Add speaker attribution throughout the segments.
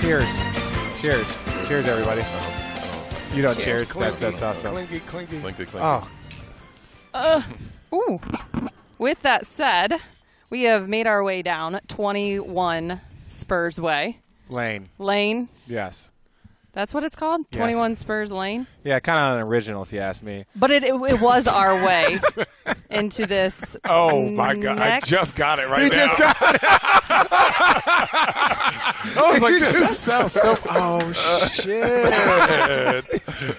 Speaker 1: Cheers. Cheers, everybody. You don't cheers. That's awesome.
Speaker 2: Clinky.
Speaker 1: Oh.
Speaker 3: Ooh. With that said, we have made our way down 21 Spurs Way. Lane.
Speaker 1: Yes.
Speaker 3: That's what it's called?
Speaker 1: Yes.
Speaker 3: 21 Spurs Lane?
Speaker 1: Yeah, kind of an original if you ask me.
Speaker 3: But it was our way into this.
Speaker 2: Oh, my God. I just got it right now.
Speaker 1: You just got it.
Speaker 2: I was like,
Speaker 1: that sounds so. Oh, shit.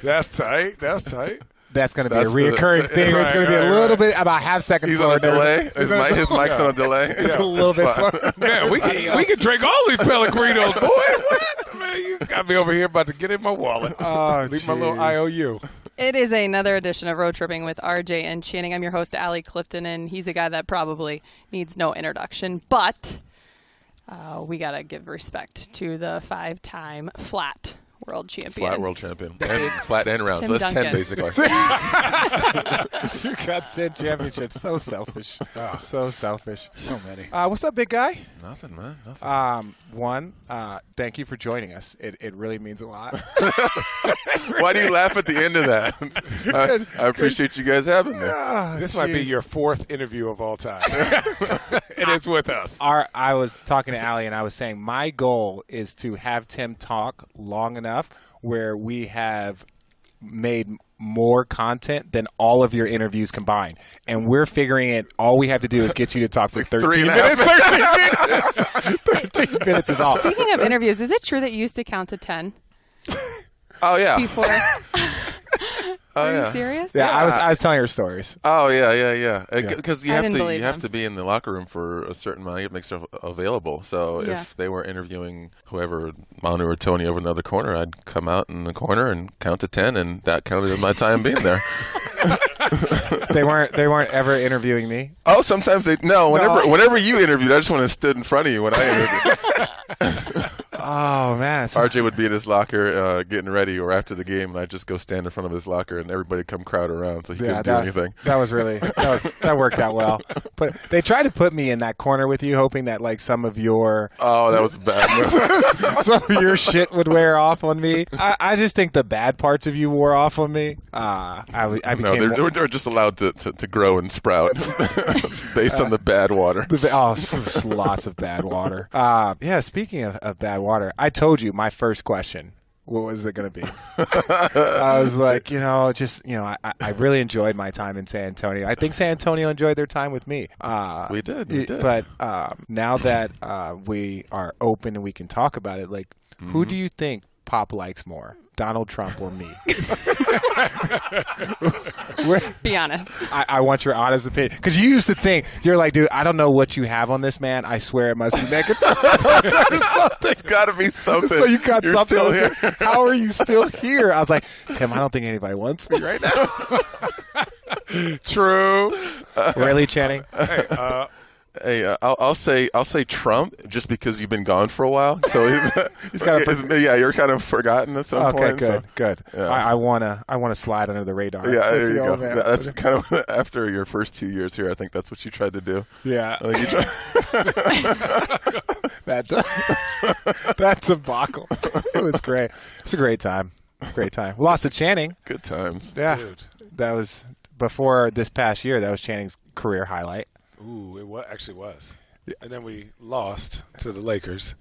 Speaker 2: That's tight.
Speaker 1: That's going to be a reoccurring thing. It's going to be a little bit, about half second
Speaker 4: He's
Speaker 1: slower.
Speaker 4: on a delay. His mic's on a delay.
Speaker 1: It's a little bit slower.
Speaker 2: Man, we can drink all these Pellegrinos. Boy, what? Man, you got me over here about to get in my wallet.
Speaker 1: Oh,
Speaker 2: Leave my little IOU.
Speaker 3: It is another edition of Road Tripping with RJ and Channing. I'm your host, Allie Clifton, and he's a guy that probably needs no introduction. But we got to give respect to the 5-time flat world champion.
Speaker 4: Flat world champion. Flat and round.
Speaker 3: Tim
Speaker 4: So that's
Speaker 3: Duncan.
Speaker 4: 10, basically.
Speaker 1: You got 10 championships. So selfish. So selfish.
Speaker 2: So many.
Speaker 1: What's up, big guy?
Speaker 4: Nothing, man.
Speaker 1: One, thank you for joining us. It really means a lot.
Speaker 4: Why do you laugh at the end of that? I appreciate you guys having me.
Speaker 2: This might be your 4th interview of all time. And it's with us.
Speaker 1: I was talking to Allie, and I was saying my goal is to have Tim talk long enough where we have made more content than all of your interviews combined. And we're figuring it. All we have to do is get you to talk for 13 minutes. 13 minutes is all.
Speaker 3: Speaking of interviews, is it true that you used to count to 10
Speaker 4: Oh, yeah.
Speaker 3: before? Are you serious?
Speaker 1: Yeah, I was telling her stories.
Speaker 4: Oh, yeah. Because you
Speaker 3: I
Speaker 4: have
Speaker 3: didn't
Speaker 4: to
Speaker 3: believe
Speaker 4: have
Speaker 3: him.
Speaker 4: to be in the locker room for a certain amount. You have to make stuff available. So
Speaker 3: Yeah.
Speaker 4: if they were interviewing whoever, Manu or Tony over in the other corner, I'd come out in the corner and count to 10, and that counted as my time being there.
Speaker 1: They weren't ever interviewing me.
Speaker 4: Oh, sometimes they no. Whenever you interviewed, I just went and stood in front of you when I interviewed.
Speaker 1: Oh man,
Speaker 4: RJ would be in his locker getting ready, or after the game, and I'd just go stand in front of his locker, and everybody come crowd around, so he couldn't do anything.
Speaker 1: That worked out well. But they tried to put me in that corner with you, hoping that like some of your
Speaker 4: that was bad.
Speaker 1: some of your shit would wear off on me. I just think the bad parts of you wore off on me.
Speaker 4: They're just allowed to grow and sprout based on the bad water.
Speaker 1: Lots of bad water. Speaking of bad water, I told you my first question. What was it going to be? I was like, I really enjoyed my time in San Antonio. I think San Antonio enjoyed their time with me.
Speaker 4: We did.
Speaker 1: But now that we are open and we can talk about it, like, who do you think Pop likes more? Donald Trump or me?
Speaker 3: Be honest.
Speaker 1: I want your honest opinion. Because you used to think, you're like, dude, I don't know what you have on this man. I swear it must be negative.
Speaker 4: It's got to be something.
Speaker 1: So you got
Speaker 4: You're
Speaker 1: something.
Speaker 4: still here.
Speaker 1: How are you still here? I was like, Tim, I don't think anybody wants me right now.
Speaker 2: True.
Speaker 1: Really, Channing?
Speaker 4: Hey, I'll say Trump just because you've been gone for a while. So he's got you're kind of forgotten at some point.
Speaker 1: Okay, good.
Speaker 4: Yeah.
Speaker 1: I wanna slide under the radar.
Speaker 4: Yeah, there you go.
Speaker 1: Man.
Speaker 4: That's kind of after your first 2 years here. I think that's what you tried to do.
Speaker 1: Yeah.
Speaker 4: I think you
Speaker 1: That debacle. It was great. It's a great time. Great time. We lost to Channing.
Speaker 4: Good times.
Speaker 1: Yeah.
Speaker 2: Dude.
Speaker 1: That was before this past year. That was Channing's career highlight.
Speaker 2: Ooh, it actually was. And then we lost to the Lakers.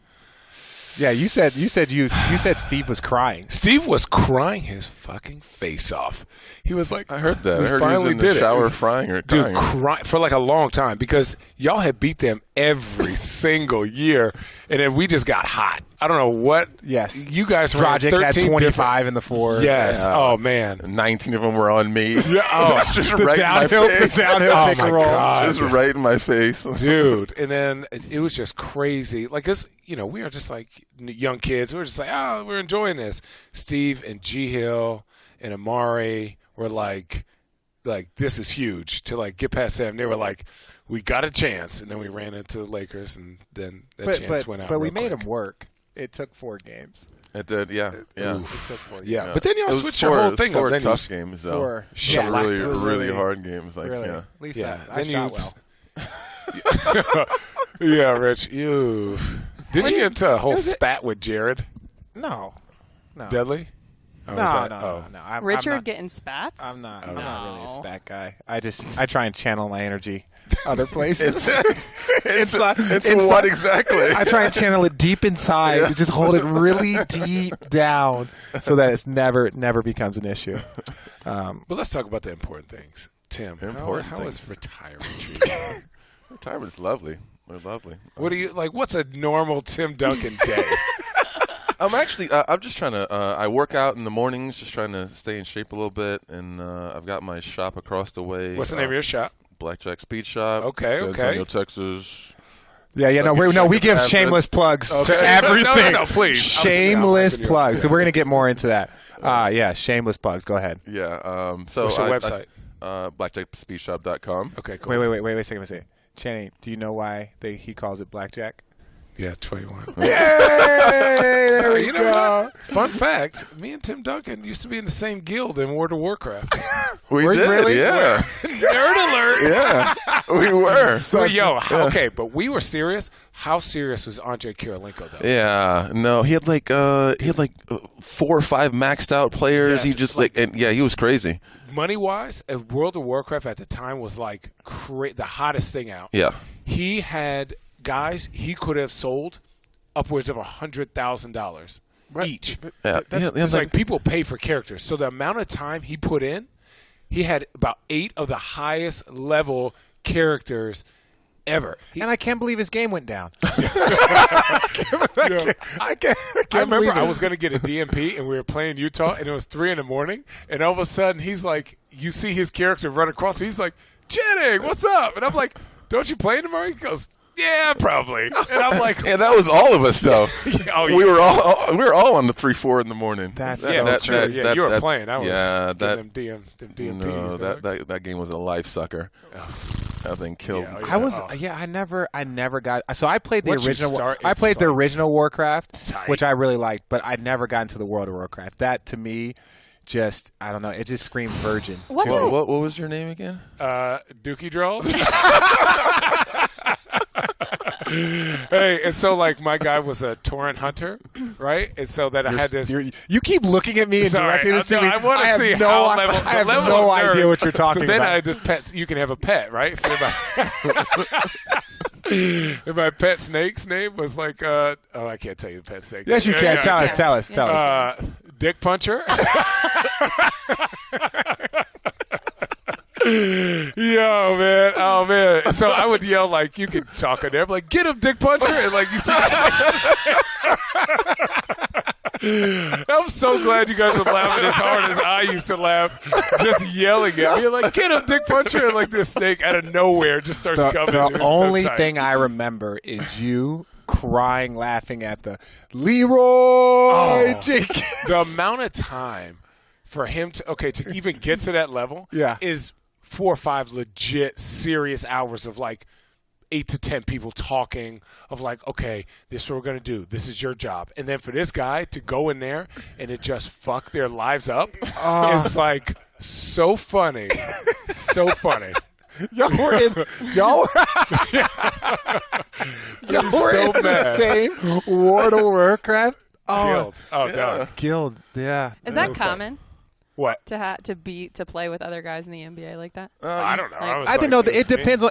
Speaker 1: Yeah, you said Steve was crying.
Speaker 2: Steve was crying his fucking face off. He was like,
Speaker 4: I heard that.
Speaker 2: We
Speaker 4: I heard
Speaker 2: finally
Speaker 4: he was in the
Speaker 2: did
Speaker 4: shower
Speaker 2: it.
Speaker 4: frying or
Speaker 2: Dude,
Speaker 4: crying.
Speaker 2: for like a long time because y'all had beat them every single year, and then we just got hot. I don't know what.
Speaker 1: Yes.
Speaker 2: You guys ran
Speaker 1: Dragic
Speaker 2: 13
Speaker 1: had 25 in the four.
Speaker 2: Yes.
Speaker 4: Yeah.
Speaker 2: Oh, man.
Speaker 4: 19 of them were on me.
Speaker 2: Yeah. Oh,
Speaker 4: It's just right in my
Speaker 1: downhill,
Speaker 4: face.
Speaker 1: the downhill
Speaker 2: Oh,
Speaker 1: pick
Speaker 2: my
Speaker 1: and roll.
Speaker 2: God.
Speaker 4: Just right in my face.
Speaker 2: Dude. And then it was just crazy. Like, we are just like young kids. We were just like, we're enjoying this. Steve and G Hill and Amari were like, this is huge to like get past them. They were like, we got a chance. And then we ran into the Lakers, and then that chance went out.
Speaker 1: But we
Speaker 2: real
Speaker 1: made
Speaker 2: quick.
Speaker 1: them work. It took 4 games.
Speaker 4: It did, yeah.
Speaker 1: It took 4 games.
Speaker 2: Yeah. But then y'all
Speaker 4: It was
Speaker 2: switched your whole thing up.
Speaker 4: four
Speaker 2: Then you-
Speaker 4: tough games, though.
Speaker 1: 4.
Speaker 4: Some
Speaker 1: Yes.
Speaker 4: really,
Speaker 1: It was
Speaker 4: really hard games. Like,
Speaker 1: Really.
Speaker 4: yeah.
Speaker 1: At least
Speaker 2: Yeah.
Speaker 1: I
Speaker 2: Then
Speaker 1: shot
Speaker 2: you-
Speaker 1: well.
Speaker 2: Yeah, Rich. Did you get into a whole spat with Jared?
Speaker 1: No.
Speaker 2: Deadly? Oh,
Speaker 1: No.
Speaker 3: Richard
Speaker 1: I'm not,
Speaker 3: getting spats?
Speaker 1: I'm not
Speaker 3: No.
Speaker 1: really a spat guy. I try and channel my energy other places.
Speaker 4: It's what exactly?
Speaker 1: I try and channel it deep inside to just hold it really deep down so that it's never becomes an issue.
Speaker 2: But let's talk about the important things. Tim, how is retirement treating you?
Speaker 4: Retirement's lovely. They're lovely.
Speaker 2: What do you like? What's a normal Tim Duncan day?
Speaker 4: I'm actually. I'm just trying to. I work out in the mornings, just trying to stay in shape a little bit, and I've got my shop across the way.
Speaker 2: What's the name of your shop?
Speaker 4: Blackjack Speed Shop.
Speaker 2: Okay,
Speaker 4: San Antonio, Texas.
Speaker 1: Yeah. We give shameless plugs to everything.
Speaker 2: No, please.
Speaker 1: Shameless plugs. So we're gonna get more into that. Shameless plugs. Go ahead.
Speaker 4: Yeah. So
Speaker 2: what's your website?
Speaker 4: BlackjackSpeedShop.com.
Speaker 2: Okay, cool.
Speaker 1: Wait a second. Channing, do you know why he calls it blackjack?
Speaker 2: Yeah, 21.
Speaker 1: Yay! There we
Speaker 2: You know
Speaker 1: go.
Speaker 2: what? Fun fact, me and Tim Duncan used to be in the same guild in World of Warcraft.
Speaker 4: We
Speaker 1: Were you
Speaker 4: did,
Speaker 1: really?
Speaker 4: yeah.
Speaker 2: Nerd alert!
Speaker 4: Yeah, we were.
Speaker 2: Okay, but we were serious. How serious was Andre Kirilenko, though?
Speaker 4: Yeah, no, he had like 4 or 5 maxed out players.
Speaker 2: Yes,
Speaker 4: He just he was crazy.
Speaker 2: Money-wise, World of Warcraft at the time was like the hottest thing out.
Speaker 4: Yeah,
Speaker 2: He had guys he could have sold upwards of $100,000 each.
Speaker 4: yeah.
Speaker 2: It's like people pay for characters. So the amount of time he put in, he had about 8 of the highest level characters ever.
Speaker 1: And I can't believe his game went down.
Speaker 2: I remember
Speaker 1: believe
Speaker 2: I
Speaker 1: it.
Speaker 2: was going to get a DMP, and we were playing Utah, and it was 3 a.m, and all of a sudden he's like, you see his character run across, he's like, Channing, what's up? And I'm like, don't you play tomorrow? He goes, yeah, probably. And I'm like,
Speaker 4: yeah, that was all of us though.
Speaker 2: oh, yeah.
Speaker 4: We were all on the 3-4 in the morning.
Speaker 1: That's
Speaker 2: Yeah,
Speaker 1: so true.
Speaker 2: yeah, you were playing. I was
Speaker 4: that
Speaker 2: them DMPs.
Speaker 4: no,
Speaker 2: dog.
Speaker 4: that game was a life sucker. That thing killed.
Speaker 2: Yeah.
Speaker 1: I never got. So I played the
Speaker 2: Once you
Speaker 1: original.
Speaker 2: start,
Speaker 1: I
Speaker 2: it's
Speaker 1: played the
Speaker 2: like
Speaker 1: original Warcraft,
Speaker 2: tight.
Speaker 1: which I really liked, but I never got into the World of Warcraft. That to me, just I don't know. It just screamed virgin.
Speaker 3: What?
Speaker 4: What was your name again?
Speaker 2: Dookie Draws. Hey, and so like my guy was a torrent hunter, right? And so that I had this.
Speaker 1: You keep looking at me and
Speaker 2: Sorry,
Speaker 1: directing this to me.
Speaker 2: I want to
Speaker 1: have
Speaker 2: see
Speaker 1: no,
Speaker 2: how
Speaker 1: I
Speaker 2: level.
Speaker 1: have
Speaker 2: the level
Speaker 1: no
Speaker 2: of nerd.
Speaker 1: idea what you're talking
Speaker 2: So then
Speaker 1: about.
Speaker 2: I had this pet. You can have a pet, right? So and my pet snake's name was like. I can't tell you the pet snake.
Speaker 1: Yes, you can. Tell us.
Speaker 2: Dick Puncher. Yo, man. Oh, man. So I would yell, like, you could talk in there, like, get him, Dick Puncher. And, like, you see. I'm so glad you guys were laughing as hard as I used to laugh, just yelling at me. Like, get him, Dick Puncher. And, like, this snake out of nowhere just starts coming.
Speaker 1: The only thing I remember is you crying, laughing at the Leroy Jenkins.
Speaker 2: The amount of time for him to even get to that level is 4 or 5 legit serious hours of like 8 to 10 people talking of like, okay, this is what we're going to do. This is your job. And then for this guy to go in there and it just fuck their lives up is like so funny. So funny.
Speaker 1: Y'all were in the same World of Warcraft.
Speaker 2: Guild. Dog.
Speaker 1: Guild. Yeah.
Speaker 3: Is that common?
Speaker 2: What?
Speaker 3: To play with other guys in the NBA like that?
Speaker 2: I don't know.
Speaker 3: Like,
Speaker 1: I didn't know that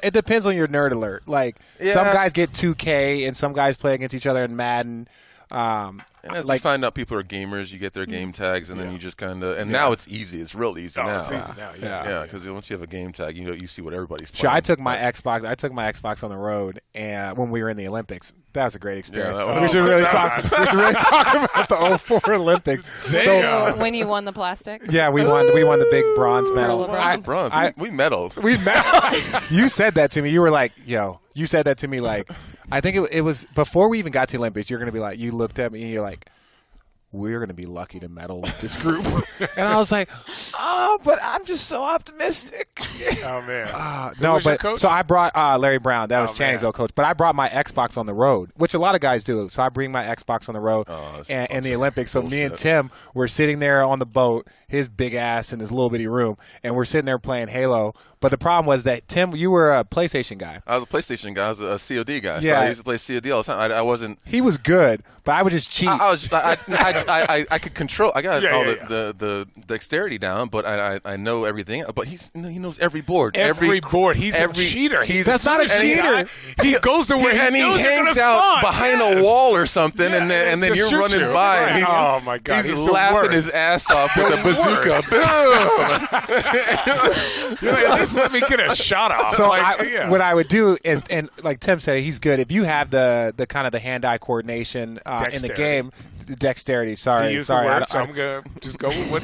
Speaker 1: it depends on your nerd alert. Like some guys get 2K and some guys play against each other in Madden.
Speaker 4: And as you find out people are gamers, you get their game tags, and then you just kind of. And now it's easy. It's real easy now.
Speaker 2: It's easy now.
Speaker 4: Yeah, because once you have a game tag, you see what everybody's playing.
Speaker 1: Sure, I took my Xbox on the road, and when we were in the Olympics, that was a great experience.
Speaker 4: Yeah,
Speaker 1: we should really talk about the 04 Olympics.
Speaker 3: So when you won the plastic?
Speaker 1: Yeah, we won the big bronze medal.
Speaker 4: We medaled.
Speaker 1: We medaled. You said that to me. You were like, "Yo." You said that to me like, I think it was before we even got to the Olympics. You're gonna be like, you looked at me and you're like, we're going to be lucky to medal with this group. And I was like, oh, but I'm just so optimistic.
Speaker 2: Oh, man.
Speaker 1: No, but so I brought Larry Brown. That was Channing's old coach. But I brought my Xbox on the road, which a lot of guys do. So I bring my Xbox on the road in the Olympics. So me and Tim were sitting there on the boat, his big ass in this little bitty room, and we're sitting there playing Halo. But the problem was that, Tim, you were a PlayStation guy.
Speaker 4: I was a PlayStation guy. I was a COD guy.
Speaker 1: Yeah.
Speaker 4: So I used to play COD all the time. I wasn't.
Speaker 1: He was good, but I would just cheat.
Speaker 4: I I could control. I got all
Speaker 2: yeah.
Speaker 4: the dexterity down, but I know everything. But he knows every board.
Speaker 2: Every board. He's a cheater.
Speaker 1: That's not a cheater.
Speaker 2: He goes to where
Speaker 4: he hangs out behind a wall or something, and then you're running by.
Speaker 2: Right.
Speaker 4: And
Speaker 2: oh my God!
Speaker 4: He's laughing his ass off with a bazooka. Boom!
Speaker 2: You're like, at least let me get a shot off.
Speaker 1: So
Speaker 2: What
Speaker 1: what I would do is, and like Tim said, he's good. If you have the kind of the hand-eye coordination in the game, dexterity. Sorry,
Speaker 2: he used
Speaker 1: sorry.
Speaker 2: the word, so I'm gonna just go with what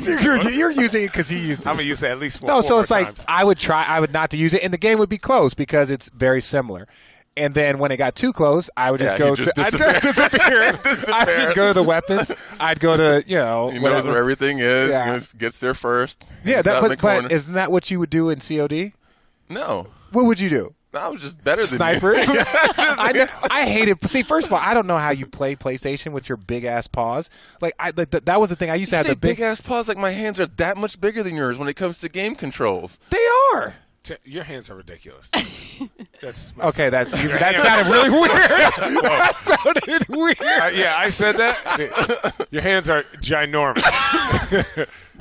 Speaker 1: you're using it because he used it.
Speaker 2: I'm gonna use it at least
Speaker 1: No, so
Speaker 2: four
Speaker 1: it's
Speaker 2: more
Speaker 1: like
Speaker 2: times.
Speaker 1: I would not to use it, and the game would be close because it's very similar. And then when it got too close, I would just go to disappear. I'd just go to the weapons. I'd go to
Speaker 4: He knows where everything is.
Speaker 1: Yeah.
Speaker 4: He gets there first.
Speaker 1: Yeah,
Speaker 4: but
Speaker 1: isn't that what you would do in COD?
Speaker 4: No.
Speaker 1: What would you do?
Speaker 4: I was just better than
Speaker 1: Sniper?
Speaker 4: you.
Speaker 1: I hate it. See, first of all, I don't know how you play PlayStation with your big ass paws. That was the thing. I used to have the
Speaker 4: big ass paws. Like my hands are that much bigger than yours when it comes to game controls.
Speaker 1: They are.
Speaker 2: Your hands are ridiculous. That's
Speaker 1: Okay, that sounded really weird. That sounded weird.
Speaker 2: Yeah, I said that. Your hands are ginormous.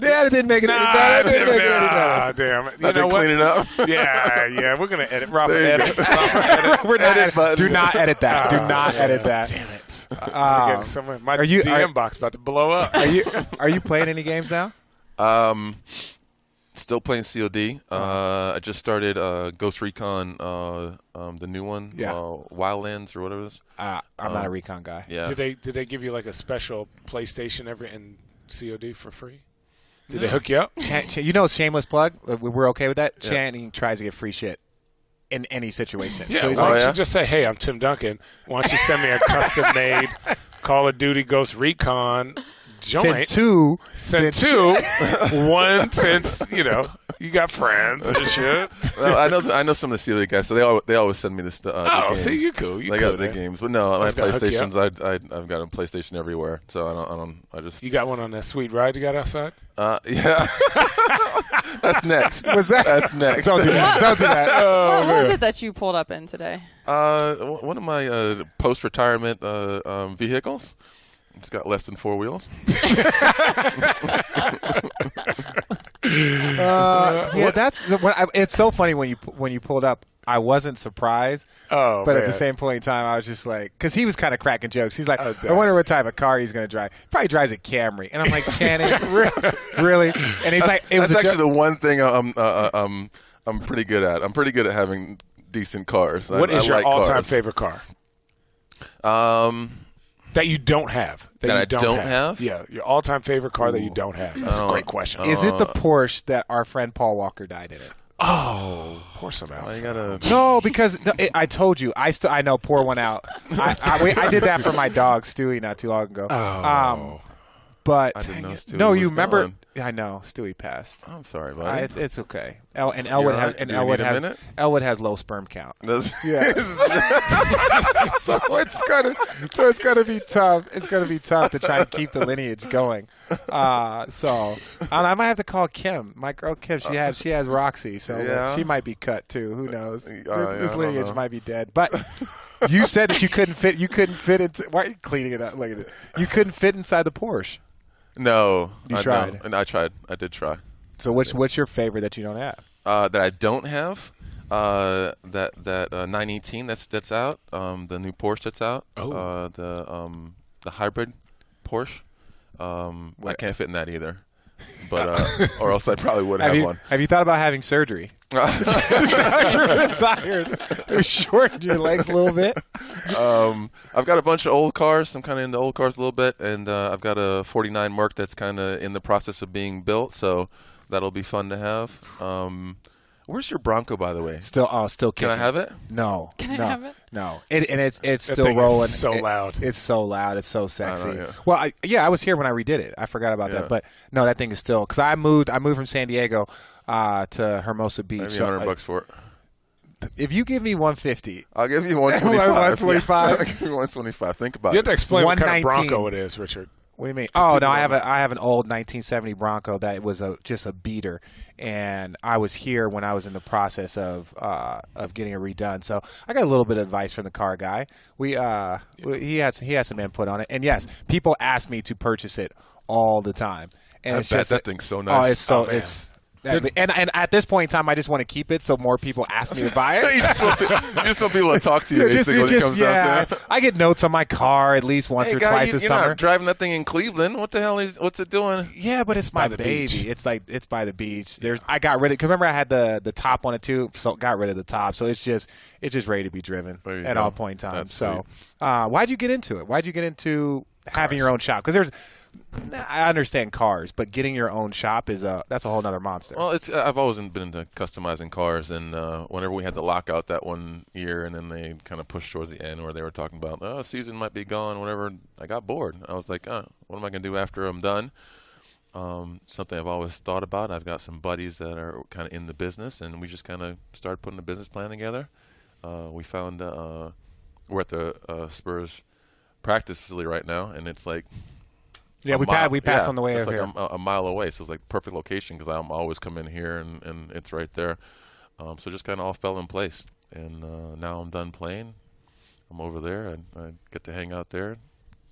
Speaker 1: Yeah, it didn't make it any better. It didn't make it any better.
Speaker 2: Damn it.
Speaker 4: You know what? Clean it up.
Speaker 2: Yeah. We're gonna edit. Rafa,
Speaker 4: There you
Speaker 2: edit.
Speaker 4: go.
Speaker 1: We're not
Speaker 4: Edit button.
Speaker 1: Do not edit that. Do not edit that.
Speaker 2: Damn it. My
Speaker 1: you-
Speaker 2: DM box about to blow up.
Speaker 1: Are you playing any games now?
Speaker 4: Still playing COD. I just started Ghost Recon, the new one.
Speaker 1: Yeah.
Speaker 4: Wildlands or whatever it is.
Speaker 1: I'm not a recon guy.
Speaker 4: Yeah.
Speaker 2: Did they give you like a special PlayStation in COD for free? Did they hook you up?
Speaker 1: You know, shameless plug. We're okay with that. Channing tries to get free shit in any situation.
Speaker 2: Yeah.
Speaker 1: So he's
Speaker 2: Why
Speaker 1: like,
Speaker 2: don't you just say, "Hey, I'm Tim Duncan. Why don't you send me a custom-made Call of Duty Ghost Recon joint?" Send two. One, since you got friends and shit.
Speaker 4: Well, I know some of the COD guys, so they always send me this. The games.
Speaker 2: See, you cool.
Speaker 4: They got the games, but no, my
Speaker 2: was gonna hook you
Speaker 4: PlayStations. I've got a PlayStation everywhere, so I just.
Speaker 2: You got one on that sweet ride you got outside?
Speaker 4: Yeah. That's next.
Speaker 1: Was that?
Speaker 4: That's next.
Speaker 1: Don't do that. Don't do that.
Speaker 3: What was it that you pulled up in today?
Speaker 4: One of my post-retirement vehicles. It's got less than 4 wheels.
Speaker 1: That's it's so funny when you pulled up. I wasn't surprised, but at the same point in time, I was just like, because he was kind of cracking jokes. He's like, I wonder what type of car he's going to drive. Probably drives a Camry, and I'm like, Channing, really? And he's like,
Speaker 4: that's actually the one thing I'm pretty good at. I'm pretty good at having decent cars.
Speaker 2: What is your
Speaker 4: like
Speaker 2: all-time
Speaker 4: cars.
Speaker 2: favorite car? That you don't have.
Speaker 4: That I don't have?
Speaker 2: Yeah, your all-time favorite car that you don't have. That's a great question.
Speaker 1: Is it the Porsche that our friend Paul Walker died in it?
Speaker 2: Oh, pour some out.
Speaker 4: You gotta.
Speaker 1: No, because I told you. I know. Pour one out. I did that for my dog Stewie not too long ago. But
Speaker 4: I didn't know Stewie
Speaker 1: no,
Speaker 4: was
Speaker 1: you remember?
Speaker 4: gone.
Speaker 1: I know Stewie passed.
Speaker 4: I'm sorry, buddy.
Speaker 1: It's okay. Elwood
Speaker 4: right? Do you need a minute?
Speaker 1: Elwood has low sperm count.
Speaker 4: Yeah.
Speaker 1: So it's gonna be tough. It's gonna be tough to try and keep the lineage going. So I might have to call Kim, my girl Kim. She has Roxy, so she might be cut too. Who knows? This lineage might be dead. But you said that you couldn't fit. You couldn't fit into. Why are you cleaning it up? Look at it. You couldn't fit inside the Porsche.
Speaker 4: No,
Speaker 1: You tried.
Speaker 4: And I tried. I did try.
Speaker 1: So what's your favorite that you don't have?
Speaker 4: That I don't have. That 918 that's out. The new Porsche that's out.
Speaker 2: Oh.
Speaker 4: The hybrid Porsche. I can't fit in that either. But or else I probably would have one.
Speaker 1: Have you thought about having surgery? You're tired. You shortened your legs a little bit.
Speaker 4: I've got a bunch of old cars. I'm kind of into old cars a little bit, and I've got a 49 Merc that's kind of in the process of being built, so that'll be fun to have. Where's your Bronco, by the way?
Speaker 1: Still kicking.
Speaker 4: Can I have it?
Speaker 1: No.
Speaker 3: Can I have it?
Speaker 1: No. It's
Speaker 2: That
Speaker 1: still
Speaker 2: thing
Speaker 1: rolling.
Speaker 2: is so loud.
Speaker 1: It's so loud. It's so sexy.
Speaker 4: I know, yeah.
Speaker 1: Well, I was here when I redid it. I forgot about that. But no, that thing is still, because I moved from San Diego to Hermosa Beach.
Speaker 4: Maybe $100 for it.
Speaker 1: If you give me $150,
Speaker 4: I'll give you $125.
Speaker 1: $125?
Speaker 4: I'll give you $125. Think about
Speaker 2: You have to
Speaker 4: it.
Speaker 2: explain what kind of
Speaker 1: 119.
Speaker 2: Bronco it is, Richard.
Speaker 1: What do you mean? Oh no, I have an old 1970 Bronco that was just a beater, and I was here when I was in the process of getting it redone. So I got a little bit of advice from the car guy. He had some input on it, and yes, people ask me to purchase it all the time. And it's just
Speaker 4: that thing's so nice.
Speaker 1: And at this point in time, I just want to keep it so more people ask me to buy it.
Speaker 4: you just want people to talk to you.
Speaker 1: I get notes on my car at least once or twice a summer.
Speaker 4: You're not driving that thing in Cleveland. What the hell what's it doing?
Speaker 1: Yeah, but it's my baby. Beach. It's by the beach. I got rid of. Cause remember, I had the top on it too, so got rid of the top. So it's just ready to be driven at all point in time. So why'd you get into it? Why'd you get into having your own shop? Because I understand cars, but getting your own shop that's a whole nother monster.
Speaker 4: Well, I've always been into customizing cars, and whenever we had the lockout that one year, and then they kind of pushed towards the end where they were talking about, season might be gone, whatever, I got bored. I was like, what am I going to do after I'm done? Something I've always thought about. I've got some buddies that are kind of in the business, and we just kind of started putting a business plan together. We found we're at the Spurs practice facility right now, and it's like
Speaker 1: we passed on the way over here.
Speaker 4: It's like a mile away, so it's like perfect location because I'm always come in here and it's right there. So just kind of all fell in place, and now I'm done playing. I'm over there, and I get to hang out there.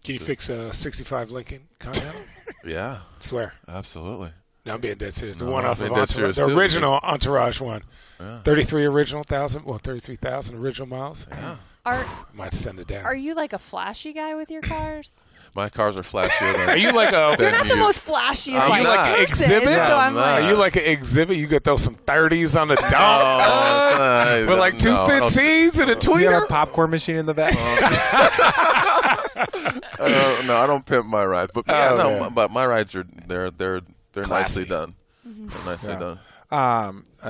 Speaker 2: Can you fix a '65 Lincoln Continental?
Speaker 4: Yeah,
Speaker 2: swear.
Speaker 4: Absolutely.
Speaker 2: No, I'm being dead serious. The one off of
Speaker 4: Entourage,
Speaker 2: the original Entourage one.
Speaker 4: Yeah.
Speaker 2: 33,000 original miles.
Speaker 4: Yeah.
Speaker 2: Might send it down.
Speaker 3: Are you like a flashy guy with your cars?
Speaker 4: My cars are flashier than.
Speaker 2: Are you like a?
Speaker 3: You're not the most flashy.
Speaker 2: Are you like an exhibit?
Speaker 3: So I'm
Speaker 2: Are you like an exhibit? You could throw some 30s on the dump with like two 15s and a tweeter.
Speaker 1: You have a popcorn machine in the back.
Speaker 4: No, I don't pimp my rides, but but my rides are they're nicely done.
Speaker 3: Mm-hmm.
Speaker 4: Nicely done.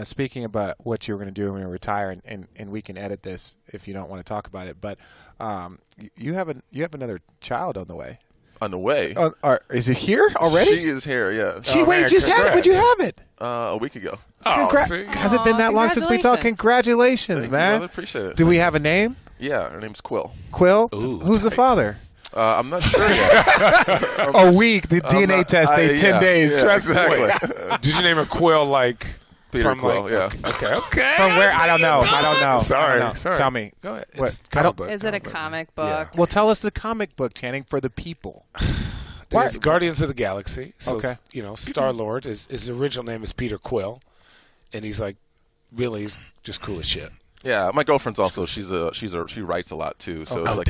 Speaker 1: Speaking about what you were going to do when you retire, and we can edit this if you don't want to talk about it, but you have another child on the way.
Speaker 4: On the way?
Speaker 1: Is it here already?
Speaker 4: She is here, yeah.
Speaker 1: Just had it. When'd you have it?
Speaker 4: A week ago.
Speaker 1: Has it been that long since we talked? Congratulations, man.
Speaker 4: I appreciate it.
Speaker 1: Do we have a name?
Speaker 4: Yeah, her name's Quill.
Speaker 1: Quill? Who's the father?
Speaker 4: I'm not sure yet.
Speaker 1: A week. The DNA test takes 10 days.
Speaker 4: Exactly.
Speaker 2: Did you name her Quill like
Speaker 4: Peter
Speaker 2: from
Speaker 4: Quill?
Speaker 2: like,
Speaker 4: Yeah.
Speaker 2: Okay.
Speaker 1: From where? I don't know.
Speaker 2: Sorry.
Speaker 1: Tell me.
Speaker 2: Go ahead.
Speaker 1: What?
Speaker 3: Is it a comic book?
Speaker 2: Yeah.
Speaker 1: Well, tell us the comic book, Channing, for the people.
Speaker 2: It's Guardians of the Galaxy. So,
Speaker 1: Okay.
Speaker 2: Star-Lord, his original name is Peter Quill, and he's like, really, he's just cool as shit.
Speaker 4: Yeah, my girlfriend's also she writes a lot too. So it's like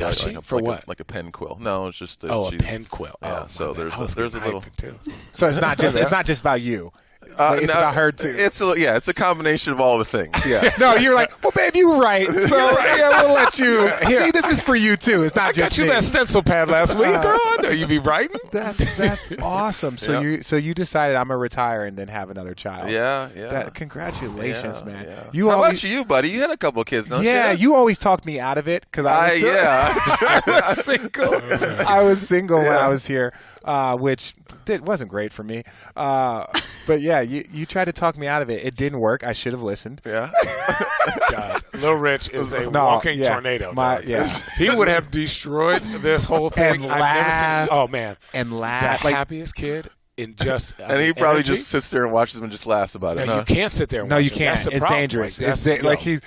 Speaker 4: like a pen quill. No, it's just
Speaker 2: a pen quill.
Speaker 4: Yeah, so there's a little.
Speaker 2: Too.
Speaker 1: So it's not just about you. It's about her too.
Speaker 4: It's a combination of all the things. Yeah.
Speaker 1: No, you're like, well, babe, you right. So yeah, we'll let you. See, this is for you too. It's not
Speaker 2: I
Speaker 1: just
Speaker 2: got you
Speaker 1: me.
Speaker 2: that stencil pad last week, girl. I know you be writing.
Speaker 1: That's awesome. So you decided I'm gonna retire and then have another child.
Speaker 4: Yeah.
Speaker 1: Congratulations, man.
Speaker 4: Yeah. How about you, buddy? You had a couple of kids, don't you?
Speaker 1: Yeah, you always talked me out of it because I was single. I was single when I was here, which wasn't great for me. But yeah, you tried to talk me out of it. It didn't work. I should have listened.
Speaker 4: Yeah.
Speaker 2: God, Lil Rich is a walking tornado. He would have destroyed this whole thing.
Speaker 1: And
Speaker 2: I've never seen. Oh man,
Speaker 1: and laugh.
Speaker 2: The happiest kid. In just
Speaker 4: and he probably just sits there and watches them and just laughs about it.
Speaker 2: No, you can't sit there. And watch
Speaker 1: you can't.
Speaker 2: That's the
Speaker 1: it's
Speaker 2: problem.
Speaker 1: dangerous.
Speaker 2: Like,
Speaker 1: He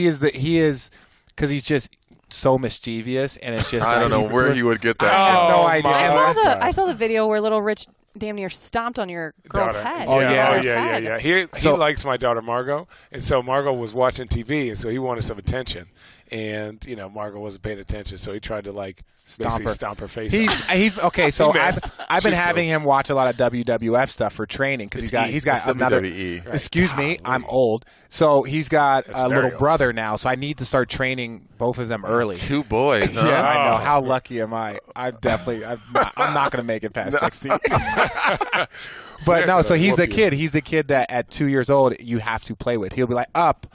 Speaker 1: is because he's just so mischievous, and it's just
Speaker 4: I don't know where he would get that.
Speaker 1: I have no idea.
Speaker 3: I saw the video where Little Rich damn near stomped on your girl's head.
Speaker 1: Oh yeah.
Speaker 2: He likes my daughter Margot, and so Margot was watching TV, and so he wanted some attention. And Margot wasn't paying attention, so he tried to stomp her face.
Speaker 1: He's okay. So I've been having him watch a lot of WWF stuff for training because he's got another.
Speaker 4: WWE.
Speaker 1: Excuse me, I'm old. So he's got a little brother now. So I need to start training both of them early.
Speaker 4: Two boys. Huh?
Speaker 1: Yeah, I know. How lucky am I? I'm not going to make it past 60. But no, so he's the kid. He's the kid that at 2 years old you have to play with. He'll be like up,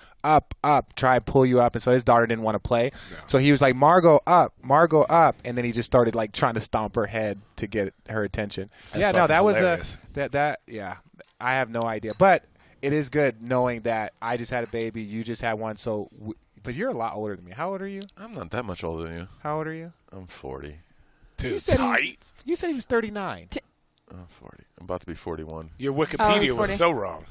Speaker 1: try and pull you up. And so his daughter didn't want to play. No. So he was like, Margot up. And then he just started trying to stomp her head to get her attention. That was hilarious. I have no idea. But it is good knowing that I just had a baby. You just had one. But you're a lot older than me. How old are you?
Speaker 4: I'm not that much older than you.
Speaker 1: How old are you?
Speaker 4: I'm 40.
Speaker 2: too.
Speaker 1: You said
Speaker 2: Tight.
Speaker 1: You said he was 39.
Speaker 4: 40. I'm about to be 41.
Speaker 2: Your Wikipedia
Speaker 3: he's
Speaker 2: was
Speaker 3: 40.
Speaker 2: so wrong.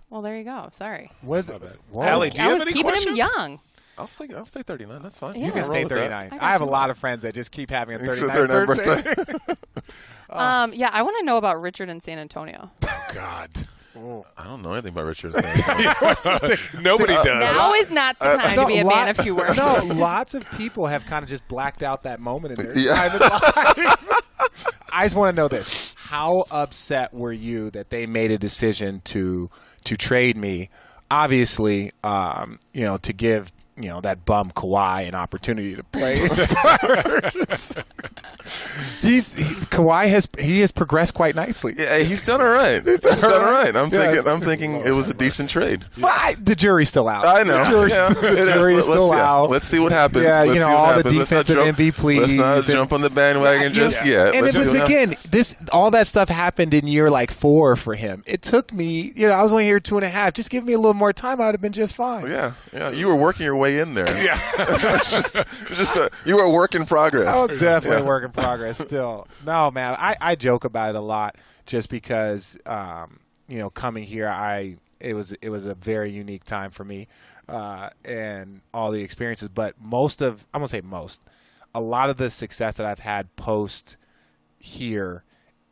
Speaker 3: Well, there you go. Sorry.
Speaker 1: Was
Speaker 2: My
Speaker 1: it?
Speaker 2: bad.
Speaker 1: Whoa.
Speaker 2: Allie, do you
Speaker 3: I
Speaker 2: have
Speaker 3: was
Speaker 2: any
Speaker 3: keeping
Speaker 2: questions?
Speaker 3: him young.
Speaker 4: I'll stay 39. That's fine.
Speaker 3: Yeah.
Speaker 1: You can
Speaker 3: I'll
Speaker 1: stay
Speaker 4: roll with that.
Speaker 1: 39.
Speaker 3: I got
Speaker 1: I have a
Speaker 3: you.
Speaker 1: lot of friends that just keep having a
Speaker 4: It's
Speaker 1: 39
Speaker 4: their
Speaker 1: birthday.
Speaker 4: birthday.
Speaker 3: Yeah, I want to know about Richard in San Antonio.
Speaker 2: God.
Speaker 4: I don't know anything about Richard.
Speaker 2: Nobody does.
Speaker 3: Now is not the time to be a man of few words.
Speaker 1: No, lots of people have kind of just blacked out that moment in their
Speaker 4: Yeah.
Speaker 1: private life. I just want to know this. How upset were you that they made a decision to trade me? Obviously, to give that bum Kawhi an opportunity to play. Kawhi has progressed quite nicely.
Speaker 4: Yeah, he's done all right. He's done all right. I'm thinking it was a decent trade.
Speaker 1: Well, the jury's still out.
Speaker 4: I know.
Speaker 1: The jury's still out.
Speaker 4: Let's see what happens.
Speaker 1: Yeah,
Speaker 4: Let's see what
Speaker 1: all the
Speaker 4: happens.
Speaker 1: defensive MVPs.
Speaker 4: Let's not jump on the bandwagon just yet.
Speaker 1: And
Speaker 4: Let's
Speaker 1: it was
Speaker 4: see what
Speaker 1: again, all that stuff happened in year 4 for him. It took me, I was only here 2.5. Just give me a little more time, I would have been just fine.
Speaker 4: Yeah. You were working your way in there.
Speaker 2: Yeah.
Speaker 4: You were a work in progress.
Speaker 1: Oh, definitely a work in progress still. No, man, I joke about it a lot just because, coming here, it was a very unique time for me and all the experiences. But a lot of the success that I've had post here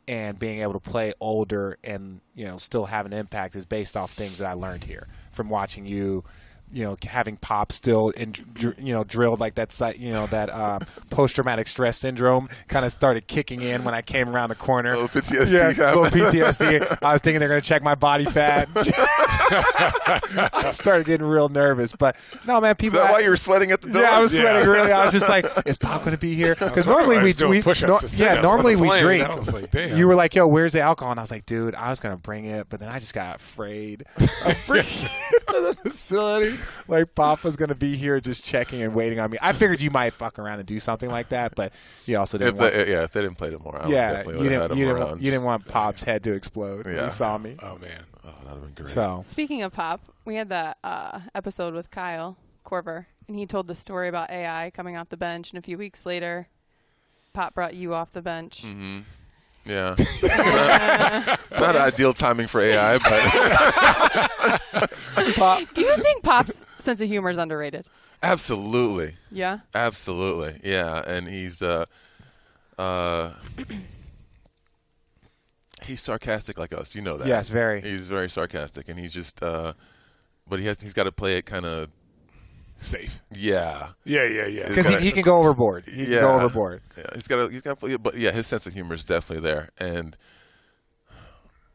Speaker 1: and being able to play older and, still have an impact is based off things that I learned here from watching you. Having Pop still, drilled like that, that post-traumatic stress syndrome kind of started kicking in when I came around the corner.
Speaker 4: Oh, PTSD.
Speaker 1: Yeah, little PTSD. I was thinking they're going to check my body fat. I started getting real nervous. But, no, man, people...
Speaker 4: Is that why you were sweating at the door?
Speaker 1: Yeah, I was sweating really. I was just like, is Pop going to be here? Because normally we drink. You were like, yo, where's the alcohol? And I was like, dude, I was going to bring it, but then I just got afraid. I'm freaking to the facility. Like Pop was going to be here just checking and waiting on me. I figured you might fuck around and do something like that, but you also didn't
Speaker 4: if they didn't play tomorrow,
Speaker 1: you didn't want Pop's head to explode when you saw me.
Speaker 2: Oh, man.
Speaker 4: Oh, that would have been great.
Speaker 1: So,
Speaker 3: Speaking of Pop, we had that episode with Kyle Korver, and he told the story about AI coming off the bench, and a few weeks later, Pop brought you off the bench.
Speaker 4: Mm-hmm. Yeah. Not ideal timing for AI, but
Speaker 3: Do you think Pop's sense of humor is underrated?
Speaker 4: absolutely.
Speaker 3: Yeah.
Speaker 4: Absolutely. Yeah, and he's sarcastic like us. You know that.
Speaker 1: yes, very.
Speaker 4: He's very sarcastic, and he's just but he's got to play it kind of
Speaker 2: Safe.
Speaker 4: yeah.
Speaker 2: Yeah.
Speaker 1: Because he can go overboard. He can go overboard.
Speaker 4: Yeah, he's got to play it, but yeah, his sense of humor is definitely there, and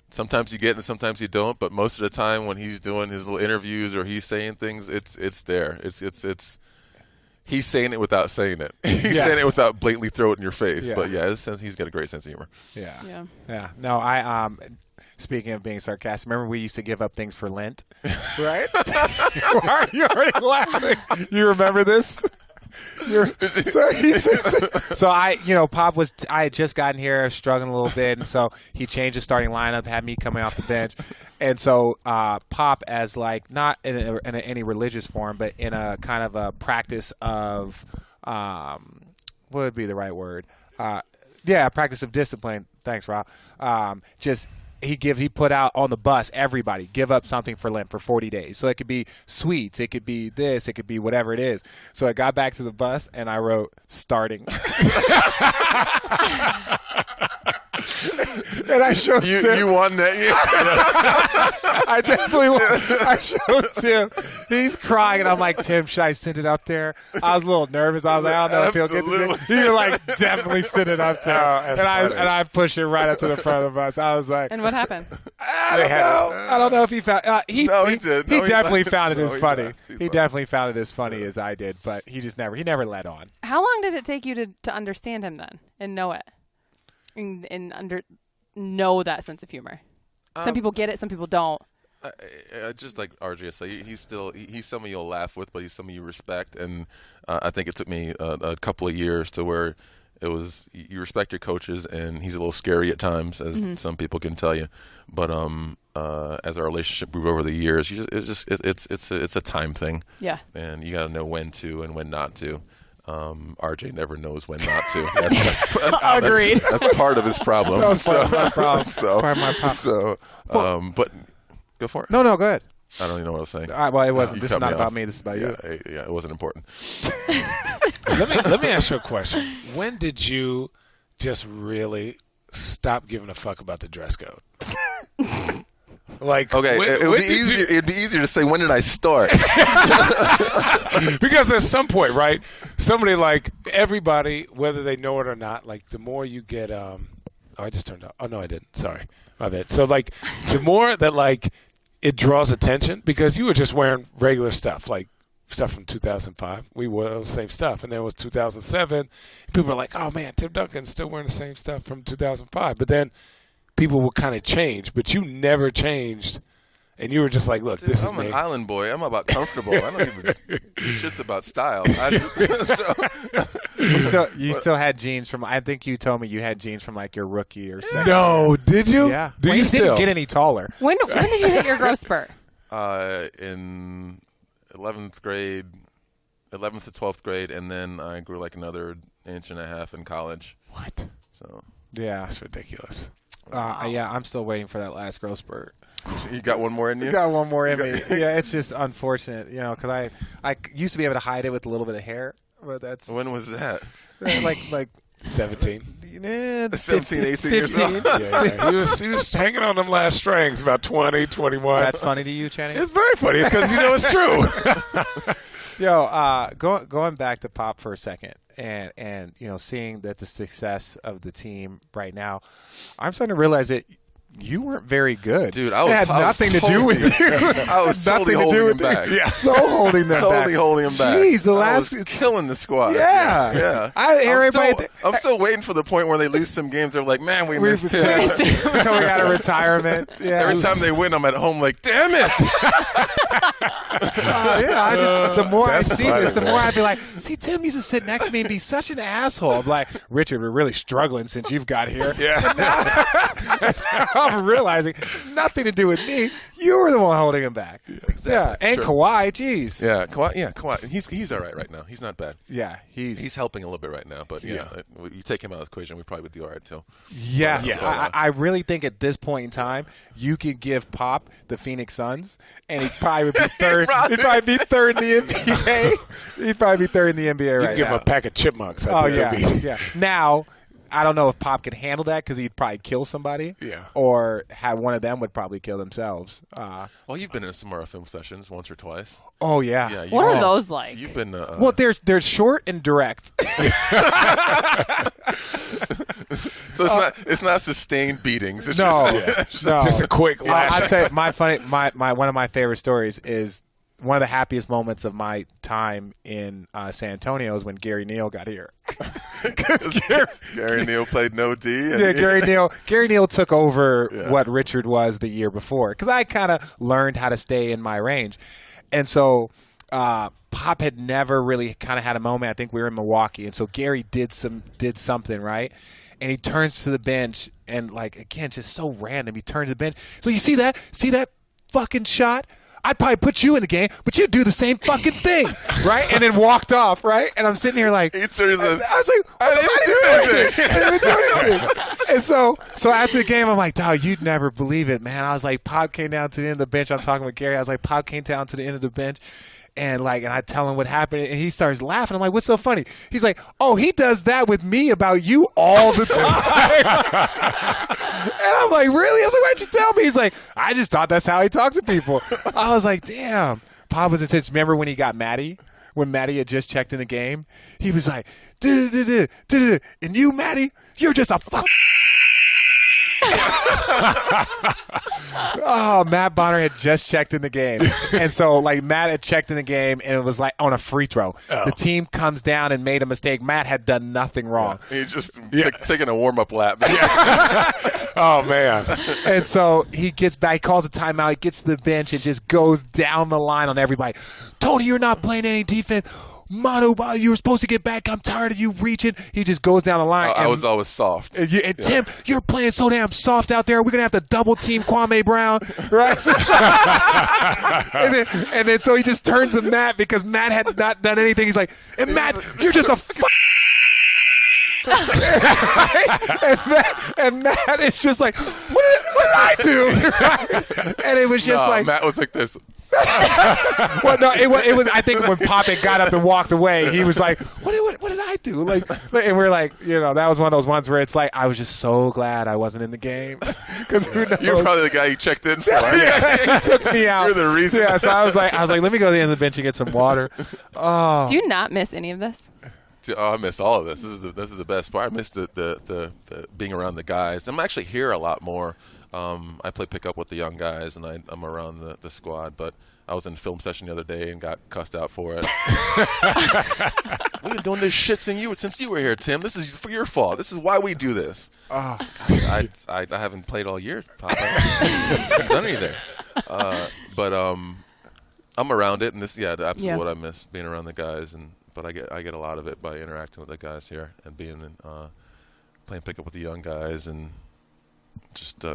Speaker 4: sometimes you get it and sometimes you don't, but most of the time when he's doing his little interviews or he's saying things, it's there. It's he's saying it without saying it. He's saying it without blatantly throw it in your face.
Speaker 1: Yeah.
Speaker 4: But yeah, he's got a great sense of humor.
Speaker 1: Yeah. No, I speaking of being sarcastic, remember we used to give up things for Lent, right? Why are you already laughing? You remember this? So I had just gotten here, struggling a little bit, and so he changed the starting lineup, had me coming off the bench, and so Pop, as like not in any religious form, but in a kind of a practice of what would be the right word? Practice of discipline. Thanks, Rob. He put out on the bus, everybody give up something for Lent for 40 days. So it could be sweets, it could be this, it could be whatever it is. So I got back to the bus and I wrote starting. And I showed Tim.
Speaker 4: You won that.
Speaker 1: I definitely won. I showed Tim. He's crying, and I'm like, Tim, should I send it up there? I was a little nervous. I was like, I don't know if he'll get this. You're like, definitely send it up there. And I pushed it right up to the front of the bus. I was like,
Speaker 3: And what happened?
Speaker 1: I don't know. I don't know if he found. He
Speaker 4: did.
Speaker 1: He
Speaker 4: No, he
Speaker 1: definitely
Speaker 4: laughed.
Speaker 1: found it as
Speaker 4: No, he
Speaker 1: funny.
Speaker 4: laughed. He
Speaker 1: He
Speaker 4: laughed.
Speaker 1: definitely found it as funny as I did, but he never let on.
Speaker 3: How long did it take you to understand him then and know it? And know that sense of humor? Some people get it, some people don't.
Speaker 4: Just like RJ said, he's somebody you'll laugh with, but he's somebody you respect. And I think it took me a couple of years to where it was you respect your coaches, and he's a little scary at times, as some people can tell you. But as our relationship grew over the years, it's a time thing.
Speaker 3: Yeah.
Speaker 4: And you got to know when to and when not to. RJ never knows when not to.
Speaker 3: Agreed.
Speaker 4: That's part of his problem.
Speaker 1: That was part of my problem. Part of my problem.
Speaker 4: So, but go for it.
Speaker 1: No, go ahead.
Speaker 4: I don't even know what I was saying.
Speaker 1: All right, well, it wasn't.
Speaker 4: You
Speaker 1: This
Speaker 4: cut
Speaker 1: is not
Speaker 4: me
Speaker 1: about
Speaker 4: off.
Speaker 1: me. This is about you.
Speaker 4: Yeah, it wasn't important.
Speaker 2: Let me ask you a question. When did you just really stop giving a fuck about the dress code? Like,
Speaker 4: Okay, it would be easier. It'd be easier to say, when did I start?
Speaker 2: Because at some point, right? Somebody like everybody, whether they know it or not, like the more you get. I just turned off. Oh no, I didn't. Sorry, my bad. So like, the more that like it draws attention, because you were just wearing regular stuff, like stuff from 2005. We wore the same stuff, and then it was 2007. People were like, "Oh man, Tim Duncan's still wearing the same stuff from 2005." But then people will kind of change, but you never changed, and you were just like, "Look,
Speaker 4: Dude,
Speaker 2: this is
Speaker 4: I'm
Speaker 2: me."
Speaker 4: an island boy. I'm about comfortable. I don't give a two shits about style. I just,
Speaker 1: You still had jeans from. I think you told me you had jeans from like your rookie or second.
Speaker 2: No, did you?
Speaker 1: Yeah.
Speaker 2: Do
Speaker 1: Well,
Speaker 2: you
Speaker 1: you
Speaker 2: still?
Speaker 1: didn't get any taller.
Speaker 3: When did you hit your growth spurt?
Speaker 4: in 11th grade, 11th to 12th grade, and then I grew like another inch and a half in college.
Speaker 2: What?
Speaker 4: So
Speaker 1: Yeah.
Speaker 2: That's ridiculous.
Speaker 1: Yeah, I'm still waiting for that last growth spurt.
Speaker 4: you got one more in you?
Speaker 1: You got one more in me. Yeah, it's just unfortunate, because I used to be able to hide it with a little bit of hair, but that's
Speaker 4: When was that?
Speaker 1: like
Speaker 2: 17.
Speaker 4: 17, 18 years old.
Speaker 2: Yeah. He was hanging on them last strings, about 20, 21.
Speaker 1: That's funny to you, Channing?
Speaker 2: It's very funny because it's true.
Speaker 1: Yo, going back to Pop for a second, and seeing that the success of the team right now, I'm starting to realize that you weren't very good.
Speaker 4: Dude,
Speaker 1: it had nothing to do with you.
Speaker 4: I was totally holding him back.
Speaker 1: Yeah, so holding them back.
Speaker 4: Totally holding him back.
Speaker 1: Jeez,
Speaker 4: I was killing the squad.
Speaker 1: Yeah.
Speaker 4: I'm still waiting for the point where they lose some games. They're like, man, we missed him.
Speaker 1: Coming out of retirement. Yeah.
Speaker 4: Every time they win, I'm at home like, damn it.
Speaker 1: The more I see
Speaker 2: funny,
Speaker 1: this, the
Speaker 2: man.
Speaker 1: more I'd be like, see, Tim used to sit next to me and be such an asshole. I'm like, Richard, we're really struggling since you've got here.
Speaker 2: Yeah.
Speaker 1: I'm realizing nothing to do with me. You were the one holding him back. Yeah, and
Speaker 4: Sure.
Speaker 1: Kawhi, jeez.
Speaker 4: Yeah, Kawhi. He's all right now. He's not bad.
Speaker 1: Yeah,
Speaker 4: He's helping a little bit right now, but you take him out of the equation, we probably would do all right too.
Speaker 1: Yes.
Speaker 4: Yeah.
Speaker 1: I really think at this point in time, you could give Pop the Phoenix Suns, and he'd probably be third. He'd probably be third in the NBA. He'd probably be third in the NBA
Speaker 2: You
Speaker 1: right
Speaker 2: can give him
Speaker 1: now.
Speaker 2: a pack of chipmunks.
Speaker 1: Oh yeah. Now, I don't know if Pop could handle that because he'd probably kill somebody.
Speaker 2: Yeah.
Speaker 1: Or have one of them would probably kill themselves.
Speaker 4: Well, you've been in some of our film sessions once or twice.
Speaker 1: Oh yeah.
Speaker 4: Yeah.
Speaker 3: What are those like?
Speaker 4: You've been.
Speaker 1: Well, there's short and direct.
Speaker 4: So it's not sustained beatings. It's
Speaker 1: No,
Speaker 4: just,
Speaker 1: no.
Speaker 2: Just a quick lash.
Speaker 1: I'll tell you, my one of my favorite stories is one of the happiest moments of my time in San Antonio is when Gary Neal got here.
Speaker 4: Gary Neal played no D. And
Speaker 1: Yeah, Gary Neal took over what Richard was the year before because I kind of learned how to stay in my range, and so Pop had never really kind of had a moment. I think we were in Milwaukee, and so Gary did something right, and he turns to the bench and like again just so random. He turns to the bench. So you see that fucking shot? I'd probably put you in the game, but you do the same fucking thing, right? And then walked off, right? And I'm sitting here like,
Speaker 4: He turns
Speaker 1: I was like, I didn't do anything. And so after the game, I'm like, dog, you'd never believe it, man. I was like, Pop came down to the end of the bench. I'm talking with Gary. I was like, Pop came down to the end of the bench. And I tell him what happened, and he starts laughing. I'm like, "What's so funny?" He's like, "Oh, he does that with me about you all the time." And I'm like, "Really?" I was like, "Why'd you tell me?" He's like, "I just thought that's how he talked to people." I was like, "Damn." Pop was intense. Remember when he got Maddie? When Maddie had just checked in the game, he was like, "Duh-duh-duh-duh-duh-duh." And you, Maddie, you're just a fuck. Oh, Matt Bonner had just checked in the game. And so, Matt had checked in the game, and it was, on a free throw.
Speaker 2: Oh.
Speaker 1: The team comes down and made a mistake. Matt had done nothing wrong.
Speaker 4: He's just taking a warm-up lap.
Speaker 2: Oh, man.
Speaker 1: And so he gets back, he calls a timeout, he gets to the bench, and just goes down the line on everybody. Tony, you're not playing any defense. Manu, you were supposed to get back. I'm tired of you reaching. He just goes down the line.
Speaker 4: I was always soft.
Speaker 1: And Tim, you're playing so damn soft out there. We're going to have to double team Kwame Brown. Right? and then so he just turns to Matt because Matt had not done anything. He's like, and Matt, you're just a and Matt is just like, what did I do? And it was just like
Speaker 4: Matt was like this.
Speaker 1: Well, no, it was. I think when Poppet got up and walked away, he was like, "What did I do?" Like, and we're like, that was one of those ones where it's like, I was just so glad I wasn't in the game because
Speaker 4: You're probably the guy you checked in for.
Speaker 1: He took me out.
Speaker 4: You're the reason.
Speaker 1: Yeah, so I was like, let me go to the end of the bench and get some water. Oh,
Speaker 3: Do you not miss any of this?
Speaker 4: Oh, I miss all of this. This is the best part. I miss the being around the guys. I'm actually here a lot more. I play pickup with the young guys, and I'm around the squad. But I was in film session the other day and got cussed out for it. We've been doing this shit since you were here, Tim. This is for your fault. This is why we do this.
Speaker 1: oh.
Speaker 4: I haven't played all year, Papa. I haven't done anything. But I'm around it, and this, absolutely what I miss, being around the guys. But I get a lot of it by interacting with the guys here and being playing pickup with the young guys and just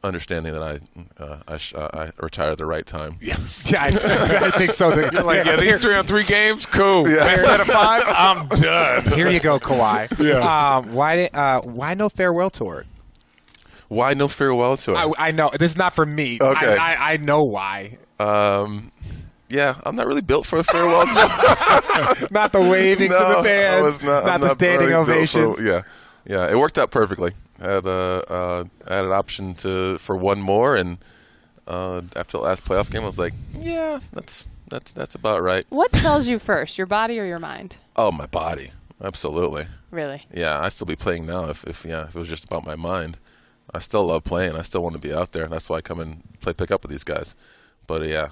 Speaker 4: understanding that I retired at the right time.
Speaker 1: Yeah, I think so.
Speaker 2: You're like, these 3-on-3 games, cool. Best out of 5, I'm done.
Speaker 1: Here you go, Kawhi.
Speaker 2: Yeah.
Speaker 1: Why no farewell tour?
Speaker 4: Why no farewell tour?
Speaker 1: I know this is not for me.
Speaker 4: Okay.
Speaker 1: I know why.
Speaker 4: Yeah, I'm not really built for a farewell tour.
Speaker 1: Not the waving to the fans. Not the standing ovations.
Speaker 4: Yeah, it worked out perfectly. I had an option for one more, and after the last playoff game, I was like, yeah, that's about right.
Speaker 3: What tells you first, your body or your mind?
Speaker 4: Oh, my body, absolutely.
Speaker 3: Really?
Speaker 4: Yeah, I'd still be playing now if it was just about my mind. I still love playing. I still want to be out there. That's why I come and play pickup with these guys. But yeah,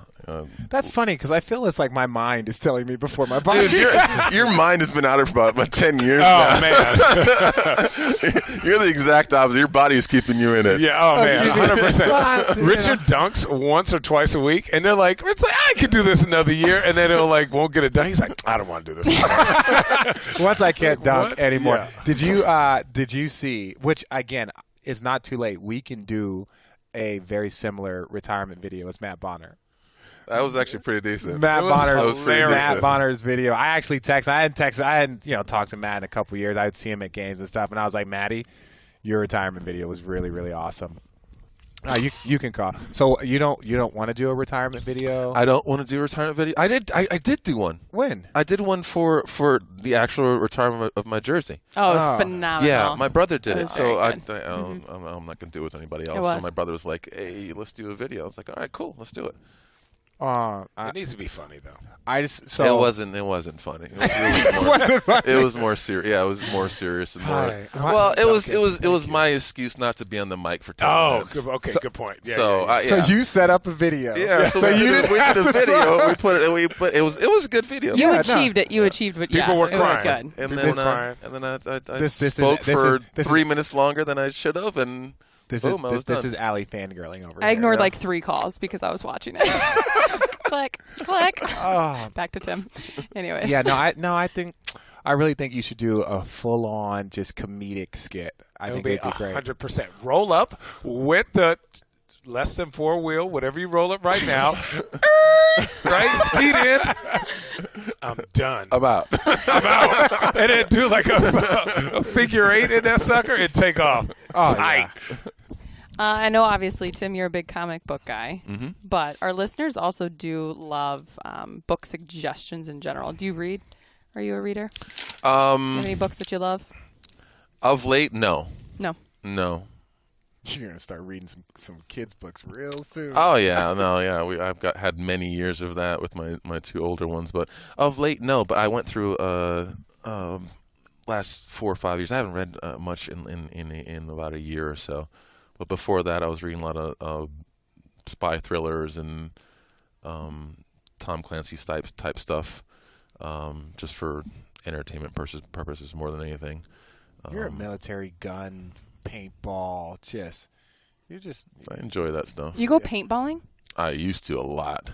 Speaker 1: that's funny because I feel it's like my mind is telling me before my body.
Speaker 4: Dude, your mind has been out there for about 10 years
Speaker 2: now.
Speaker 4: Man. You're the exact opposite. Your body is keeping you in it.
Speaker 2: Yeah, man, 100%. Richard dunks once or twice a week, and they're like, it's like, I could do this another year, and then he'll won't get it done. He's like, I don't want to do this anymore.
Speaker 1: Once I can't dunk anymore.
Speaker 2: Yeah.
Speaker 1: Did you see, which again is not too late, we can do a very similar retirement video as Matt Bonner.
Speaker 4: That was actually pretty decent.
Speaker 1: Matt Bonner's video. I actually texted. I hadn't talked to Matt in a couple years. I would see him at games and stuff, and I was like, Matty, your retirement video was really, really awesome. You can call. So you don't want to do a retirement video?
Speaker 4: I don't want to do a retirement video. I did do one.
Speaker 1: When?
Speaker 4: I did one for the actual retirement of my jersey.
Speaker 3: Oh, it's phenomenal.
Speaker 4: Yeah, my brother did it. So I'm not going to do it with anybody else. So my brother was like, hey, let's do a video. I was like, all right, cool, let's do it.
Speaker 2: It needs to be funny though.
Speaker 4: It wasn't funny. It was more serious. Yeah, it was more serious and more. Well, it was my excuse not to be on the mic for 10 minutes.
Speaker 2: Okay, good point. Yeah,
Speaker 1: So you set up a video.
Speaker 4: Yeah, so we did a video. We put it. It was a good video.
Speaker 3: You achieved it. You achieved what?
Speaker 2: People were crying.
Speaker 3: Good.
Speaker 4: And then I spoke for 3 minutes longer than I should have, and
Speaker 1: this is Allie fangirling over here.
Speaker 3: I ignored 3 calls because I was watching it. Click. Oh. Back to Tim. Anyway.
Speaker 1: Yeah, I really think you should do a full-on just comedic skit. I think it'd be great.
Speaker 2: 100%. Roll up with the less than 4-wheel, whatever you roll up right now. Right? Speed in. I'm done.
Speaker 4: I'm out.
Speaker 2: And then do a figure 8 in that sucker and take off.
Speaker 1: Oh,
Speaker 2: tight.
Speaker 1: Yeah.
Speaker 3: I know, obviously, Tim, you're a big comic book guy,
Speaker 4: mm-hmm.
Speaker 3: but our listeners also do love book suggestions in general. Do you read? Are you a reader? Do you have any books that you love?
Speaker 4: Of late, no.
Speaker 3: No.
Speaker 1: You're gonna start reading some kids' books real soon.
Speaker 4: Oh yeah, no, yeah. I've had many years of that with my 2 older ones, but of late, no. But I went through last 4 or 5 years. I haven't read much in about a year or so. But before that, I was reading a lot of spy thrillers and Tom Clancy type stuff, just for entertainment purposes more than anything.
Speaker 1: You're a military gun, paintball, I
Speaker 4: enjoy that stuff.
Speaker 3: You go paintballing?
Speaker 4: I used to a lot.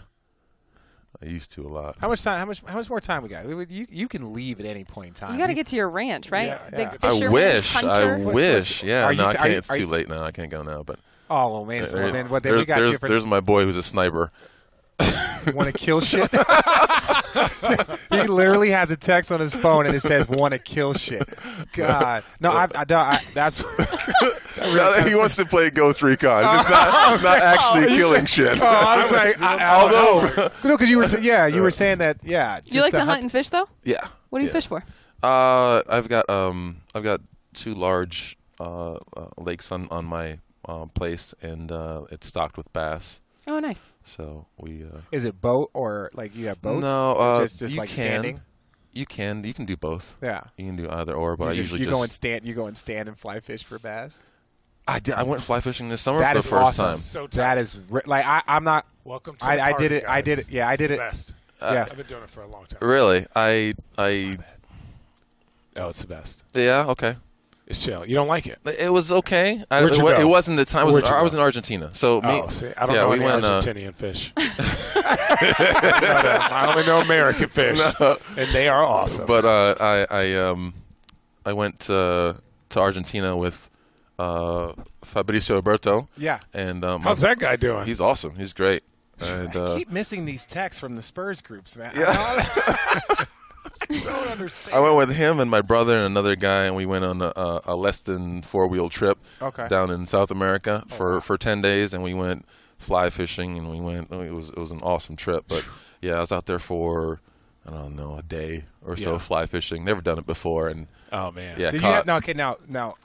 Speaker 4: I used to a lot.
Speaker 1: How much time? How much more time we got? You can leave at any point in time.
Speaker 3: You got to get to your ranch, right?
Speaker 1: Yeah.
Speaker 3: The
Speaker 4: I
Speaker 3: fisherman,
Speaker 4: wish.
Speaker 3: hunter.
Speaker 4: I wish. Yeah.
Speaker 1: Are you-
Speaker 4: No, I
Speaker 1: are
Speaker 4: can't.
Speaker 1: you-
Speaker 4: It's
Speaker 1: are
Speaker 4: too
Speaker 1: you-
Speaker 4: late now. I can't go now. But
Speaker 1: Oh well, man. So then we got you for.
Speaker 4: there's my boy who's a sniper.
Speaker 1: Want to kill shit? He literally has a text on his phone and it says "want to kill shit." God, no, I that's.
Speaker 4: He wants to play Ghost Recon, just not actually killing shit.
Speaker 1: Oh, I was like, although no, because you were you were saying that
Speaker 3: Do you like to hunt and fish though?
Speaker 4: Yeah.
Speaker 3: What do you fish for?
Speaker 4: I've got 2 large lakes on my place, and it's stocked with bass.
Speaker 3: Oh, nice.
Speaker 4: So we.
Speaker 1: Is it boat or like you have boats?
Speaker 4: No,
Speaker 1: just
Speaker 4: you
Speaker 1: like
Speaker 4: can.
Speaker 1: standing.
Speaker 4: You can do both.
Speaker 1: Yeah,
Speaker 4: You can do either or, but I usually
Speaker 1: you go and stand and fly fish for bass.
Speaker 4: I did. I went fly fishing this summer
Speaker 1: That
Speaker 4: for the
Speaker 1: is
Speaker 4: first
Speaker 1: awesome.
Speaker 4: time.
Speaker 2: So
Speaker 1: That is like I'm not.
Speaker 2: Welcome to the
Speaker 1: I
Speaker 2: party,
Speaker 1: did it. I
Speaker 2: guys.
Speaker 1: did it. Yeah, I did
Speaker 2: It's
Speaker 1: it.
Speaker 2: the best.
Speaker 1: Yeah.
Speaker 2: I've been doing it for a long time.
Speaker 4: Really, I.
Speaker 2: Oh, it's the best.
Speaker 4: Yeah. Okay.
Speaker 2: It's chill. You don't like it?
Speaker 4: It was okay.
Speaker 2: Where'd you go?
Speaker 4: It wasn't the time.
Speaker 2: Where'd you
Speaker 4: I was
Speaker 2: go?
Speaker 4: in Argentina. So me.
Speaker 2: Oh, see, I don't
Speaker 4: yeah,
Speaker 2: know
Speaker 4: we
Speaker 2: any
Speaker 4: went,
Speaker 2: Argentinian fish. I only know American fish, and they are awesome.
Speaker 4: But I went to Argentina with Fabrizio Alberto.
Speaker 1: Yeah.
Speaker 4: And
Speaker 2: How's that guy doing?
Speaker 4: He's awesome. He's great. And,
Speaker 1: I keep missing these texts from the Spurs groups, man.
Speaker 4: Yeah.
Speaker 1: I don't understand.
Speaker 4: I went with him and my brother and another guy, and we went on a less than 4-wheel trip down in South America for 10 days, and we went fly fishing, and it was an awesome trip. But yeah, I was out there for I don't know, a day or so fly fishing. Never done it before, and
Speaker 2: oh man,
Speaker 4: yeah.
Speaker 1: Did you have, no, okay, now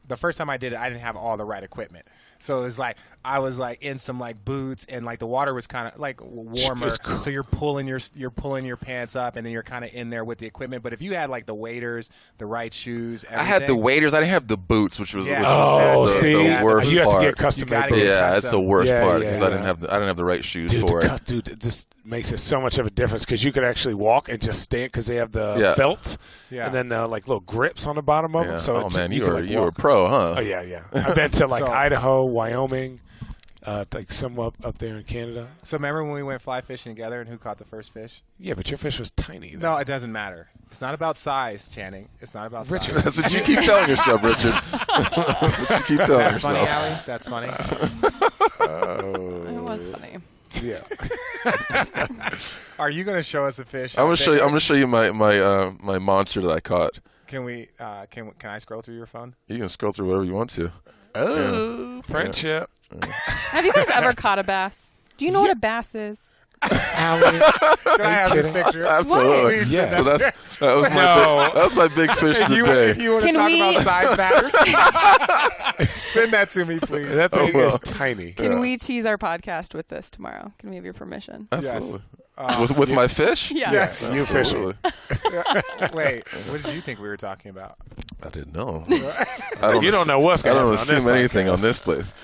Speaker 1: the first time I did it, I didn't have all the right equipment, so it was like I was like in some like boots, and like the water was kind of like warmer,
Speaker 2: Cool.
Speaker 1: so you're pulling your pants up, and then you're kind of in there with the equipment. But if you had like the waders, the right shoes, everything,
Speaker 4: I had the waders. I didn't have the boots, which was,
Speaker 1: Yeah.
Speaker 4: which
Speaker 2: Oh,
Speaker 4: was
Speaker 2: see,
Speaker 4: the worst
Speaker 2: you have
Speaker 4: part.
Speaker 2: to get custom
Speaker 1: You gotta
Speaker 2: made
Speaker 1: get
Speaker 2: boots.
Speaker 4: Yeah,
Speaker 1: custom.
Speaker 4: that's the worst
Speaker 2: Yeah,
Speaker 4: part
Speaker 2: yeah,
Speaker 4: because
Speaker 2: yeah.
Speaker 4: I didn't have the right shoes for it.
Speaker 2: Dude, this makes it so much of a difference because you could actually walk and just stand because they have the felt
Speaker 1: Yeah.
Speaker 2: and then like little grips on the bottom of them. So
Speaker 4: oh man, you
Speaker 2: can,
Speaker 4: were
Speaker 2: like,
Speaker 4: you were a
Speaker 2: walk.
Speaker 4: pro, huh?
Speaker 2: Oh yeah. I've been to like
Speaker 1: So-
Speaker 2: Idaho, Wyoming, like some up there in Canada.
Speaker 1: So remember when we went fly fishing together, and who caught the first fish?
Speaker 2: Yeah, but your fish was tiny. Though.
Speaker 1: No, it doesn't matter. It's not about size, Channing. It's not about
Speaker 2: Richard.
Speaker 1: size.
Speaker 4: That's what you keep telling yourself, Richard. That's what you keep telling
Speaker 1: That's
Speaker 4: yourself.
Speaker 1: funny, Allie. That's funny.
Speaker 3: It was funny.
Speaker 2: Yeah.
Speaker 1: Are you going to show us a fish?
Speaker 4: I'm gonna show you my monster that I caught.
Speaker 1: Can we? Can I scroll through your phone?
Speaker 4: You can scroll through whatever you want to.
Speaker 2: Oh, friendship.
Speaker 3: Have you guys ever caught a bass? Do you know what a bass is?
Speaker 2: Allie,
Speaker 1: Can I have this
Speaker 2: kidding?
Speaker 1: picture?
Speaker 4: Absolutely.
Speaker 1: Please
Speaker 2: Yeah.
Speaker 1: send
Speaker 4: So
Speaker 1: that.
Speaker 4: that was my
Speaker 2: No.
Speaker 4: that was my big fish
Speaker 1: If
Speaker 4: today.
Speaker 1: you want to
Speaker 3: Can
Speaker 1: talk
Speaker 3: we-
Speaker 1: about size matters, send that to me, please.
Speaker 2: that thing
Speaker 4: well.
Speaker 2: is tiny.
Speaker 3: Can we tease our podcast with this tomorrow? Can we have your permission?
Speaker 4: Absolutely.
Speaker 1: Yes.
Speaker 4: With my fish?
Speaker 3: Yeah.
Speaker 1: Yes.
Speaker 2: You fishing?
Speaker 4: Absolutely.
Speaker 1: Wait, what did you think we were talking about?
Speaker 4: I didn't know.
Speaker 2: You don't know what's
Speaker 4: I
Speaker 2: going to
Speaker 4: don't
Speaker 2: happen
Speaker 4: assume
Speaker 2: on this
Speaker 4: anything
Speaker 2: podcast.
Speaker 4: on this place.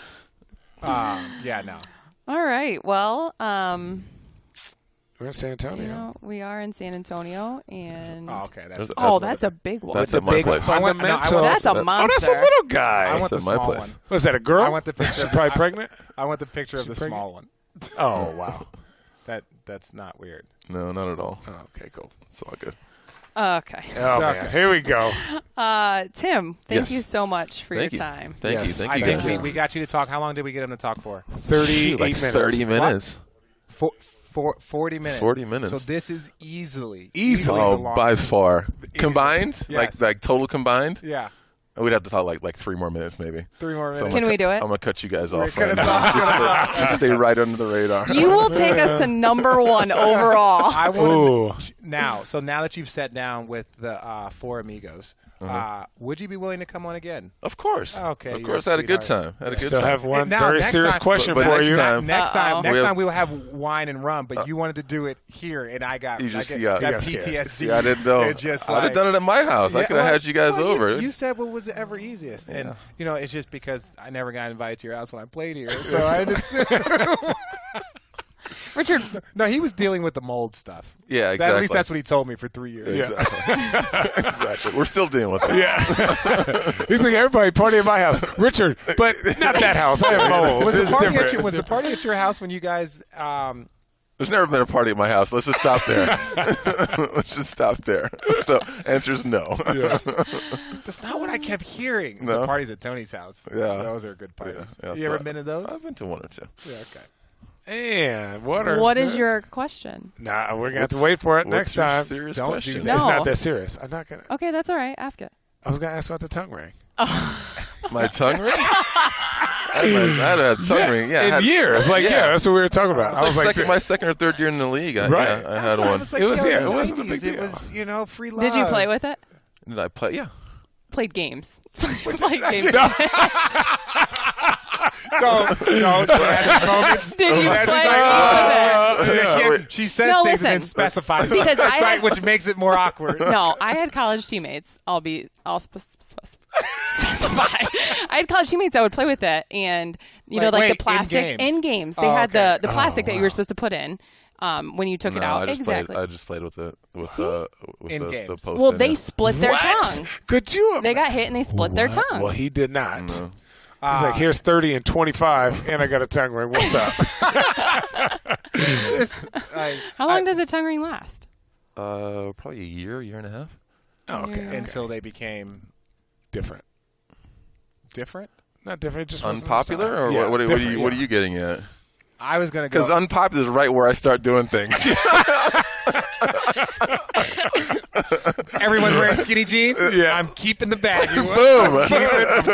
Speaker 1: Yeah, no.
Speaker 3: All right. Well,
Speaker 2: We're in San Antonio.
Speaker 3: you know, we are in San Antonio, and
Speaker 1: Oh, okay. That's
Speaker 3: that's a big one.
Speaker 4: That's
Speaker 2: the
Speaker 4: at my
Speaker 2: big
Speaker 4: place.
Speaker 1: I want- no, I
Speaker 2: fundamental.
Speaker 1: want-
Speaker 3: That's a
Speaker 2: Oh,
Speaker 3: monster.
Speaker 2: that's a little guy.
Speaker 1: I want
Speaker 4: That's
Speaker 1: the
Speaker 4: at my
Speaker 1: small
Speaker 4: place.
Speaker 1: one.
Speaker 2: Was that a girl?
Speaker 1: I want the picture.
Speaker 2: She's probably pregnant.
Speaker 1: I want the picture of the
Speaker 2: pregnant?
Speaker 1: small one.
Speaker 2: Oh wow.
Speaker 1: That's not weird.
Speaker 4: No, not at all.
Speaker 2: Oh, okay, cool.
Speaker 4: It's all good.
Speaker 3: Okay.
Speaker 2: Oh
Speaker 1: Okay.
Speaker 2: man, here we go.
Speaker 3: Tim, thank
Speaker 4: Yes.
Speaker 3: you so much for
Speaker 4: Thank
Speaker 3: your
Speaker 4: you.
Speaker 3: time.
Speaker 4: Thank
Speaker 2: Yes.
Speaker 4: you.
Speaker 1: I
Speaker 4: Thank you
Speaker 1: think
Speaker 4: guys.
Speaker 1: we got you to talk. How long did we get him to talk for?
Speaker 2: 38
Speaker 4: Like
Speaker 2: minutes.
Speaker 4: 30 minutes.
Speaker 1: 40 minutes.
Speaker 4: 40 minutes.
Speaker 1: So this is easily
Speaker 2: Easily.
Speaker 1: the
Speaker 4: Oh,
Speaker 1: longest.
Speaker 4: by far. Combined?
Speaker 1: Yes.
Speaker 4: Like total combined?
Speaker 1: Yeah.
Speaker 4: We'd have to talk like 3 more minutes maybe.
Speaker 1: 3 more
Speaker 4: So
Speaker 1: minutes.
Speaker 3: Can we do it?
Speaker 4: I'm going to cut you guys off
Speaker 1: gonna
Speaker 4: right now. Just stay right under the radar.
Speaker 3: You will take us to number 1 overall.
Speaker 1: I
Speaker 2: Ooh.
Speaker 1: want to now. So now that you've sat down with the 4 amigos, would you be willing to come on again?
Speaker 4: Of course.
Speaker 1: Okay,
Speaker 4: Of
Speaker 1: you're
Speaker 4: course.
Speaker 1: a
Speaker 4: I had a good
Speaker 1: sweetheart.
Speaker 4: time. Had a good
Speaker 2: Still
Speaker 4: time.
Speaker 2: have one
Speaker 1: Now,
Speaker 2: very
Speaker 1: next
Speaker 2: serious
Speaker 1: time-
Speaker 2: question
Speaker 4: but
Speaker 2: for
Speaker 4: next
Speaker 2: you.
Speaker 4: time-
Speaker 1: Next
Speaker 3: Uh-oh.
Speaker 1: time we'll have wine and rum, but you wanted to do it here, and I got
Speaker 4: You just-
Speaker 1: I
Speaker 4: yeah.
Speaker 1: got
Speaker 2: got scared.
Speaker 1: PTSD.
Speaker 4: See, I didn't know.
Speaker 1: And just
Speaker 4: I'd have
Speaker 1: like-
Speaker 4: done it at my house. I
Speaker 1: Yeah,
Speaker 4: could have
Speaker 1: well,
Speaker 4: had you guys
Speaker 1: well,
Speaker 4: over.
Speaker 1: You said what was ever easiest, and it's just because I never got invited to your house when I played here, so I didn't.
Speaker 3: Richard,
Speaker 1: No, he was dealing with the mold stuff.
Speaker 4: Yeah,
Speaker 1: At
Speaker 4: exactly.
Speaker 1: least that's what he told me for 3 years.
Speaker 4: Exactly. Exactly. We're still dealing with that.
Speaker 2: Yeah. He's like, everybody party at my house. Richard, but not that house. I have mold.
Speaker 1: Was
Speaker 2: This
Speaker 1: the
Speaker 2: is
Speaker 1: party
Speaker 2: different.
Speaker 1: at your house when you guys
Speaker 4: There's never been a party at my house. Let's just stop there. Let's just stop there. So, answer's no.
Speaker 2: Yeah.
Speaker 1: That's not what I kept hearing.
Speaker 4: No?
Speaker 1: The parties at Tony's house.
Speaker 4: Yeah.
Speaker 1: Those are good parties.
Speaker 4: Yeah,
Speaker 1: You
Speaker 4: so
Speaker 1: ever been to those?
Speaker 4: I've been to one or two.
Speaker 1: Yeah, okay.
Speaker 2: And
Speaker 3: What is your question?
Speaker 2: Nah, we're gonna have to wait for it next
Speaker 4: What's your
Speaker 2: time.
Speaker 4: serious
Speaker 1: Don't do
Speaker 4: question?
Speaker 1: that.
Speaker 2: It's
Speaker 3: No.
Speaker 2: not that serious. I'm not gonna.
Speaker 3: Okay, that's all right. Ask it.
Speaker 2: I was gonna ask about the tongue ring.
Speaker 4: My tongue ring? I had a tongue ring. Yeah, I
Speaker 2: in
Speaker 4: had,
Speaker 2: years. Like, yeah, that's what we were talking about. I was like,
Speaker 4: my second or third year in the league. I
Speaker 2: Right.
Speaker 4: had one.
Speaker 1: It was like,
Speaker 2: It was-
Speaker 1: yo,
Speaker 2: yeah,
Speaker 1: in
Speaker 2: it
Speaker 1: the
Speaker 2: wasn't a
Speaker 1: 90s,
Speaker 2: big
Speaker 1: It
Speaker 2: deal.
Speaker 1: was, free love.
Speaker 3: Did you play with it?
Speaker 4: Did I play? Yeah.
Speaker 3: Played games. Played games.
Speaker 1: Don't Janice moments.
Speaker 3: Did you
Speaker 1: Janice
Speaker 3: play
Speaker 1: like,
Speaker 3: with it?
Speaker 1: she says
Speaker 3: No,
Speaker 1: things and then
Speaker 3: listen.
Speaker 1: specifies
Speaker 3: Because
Speaker 1: it,
Speaker 3: I had-
Speaker 1: which makes it more awkward.
Speaker 3: No, I had college teammates. I'll specify. I had college teammates that would play with it, and
Speaker 1: Wait,
Speaker 3: the plastic
Speaker 1: in games?
Speaker 3: games. They
Speaker 1: Oh,
Speaker 3: had
Speaker 1: okay.
Speaker 3: the plastic that you were supposed to put in when you took it out. Exactly.
Speaker 4: I just played with it with
Speaker 1: In
Speaker 4: the
Speaker 1: games.
Speaker 4: post.
Speaker 3: Well, they split their
Speaker 2: what?
Speaker 3: tongue.
Speaker 2: Could you?
Speaker 3: They got hit and they split their
Speaker 2: What?
Speaker 3: tongue.
Speaker 2: Well, he did not.
Speaker 4: No.
Speaker 2: He's like, here's 30 and 25, and I got a tongue ring. What's up?
Speaker 3: How long did the tongue ring last?
Speaker 4: Probably a year and a half.
Speaker 2: Oh, okay.
Speaker 1: Until they became
Speaker 2: Different.
Speaker 1: different.
Speaker 2: Not different. Just wasn't the
Speaker 4: Unpopular,
Speaker 2: style.
Speaker 4: or
Speaker 2: Yeah,
Speaker 4: what are
Speaker 2: different,
Speaker 4: you
Speaker 2: yeah.
Speaker 4: getting at?
Speaker 1: I was gonna go.
Speaker 4: Because unpopular is right where I start doing things.
Speaker 1: Everyone's wearing skinny jeans.
Speaker 2: Yeah.
Speaker 1: I'm keeping the bag.
Speaker 4: Boom.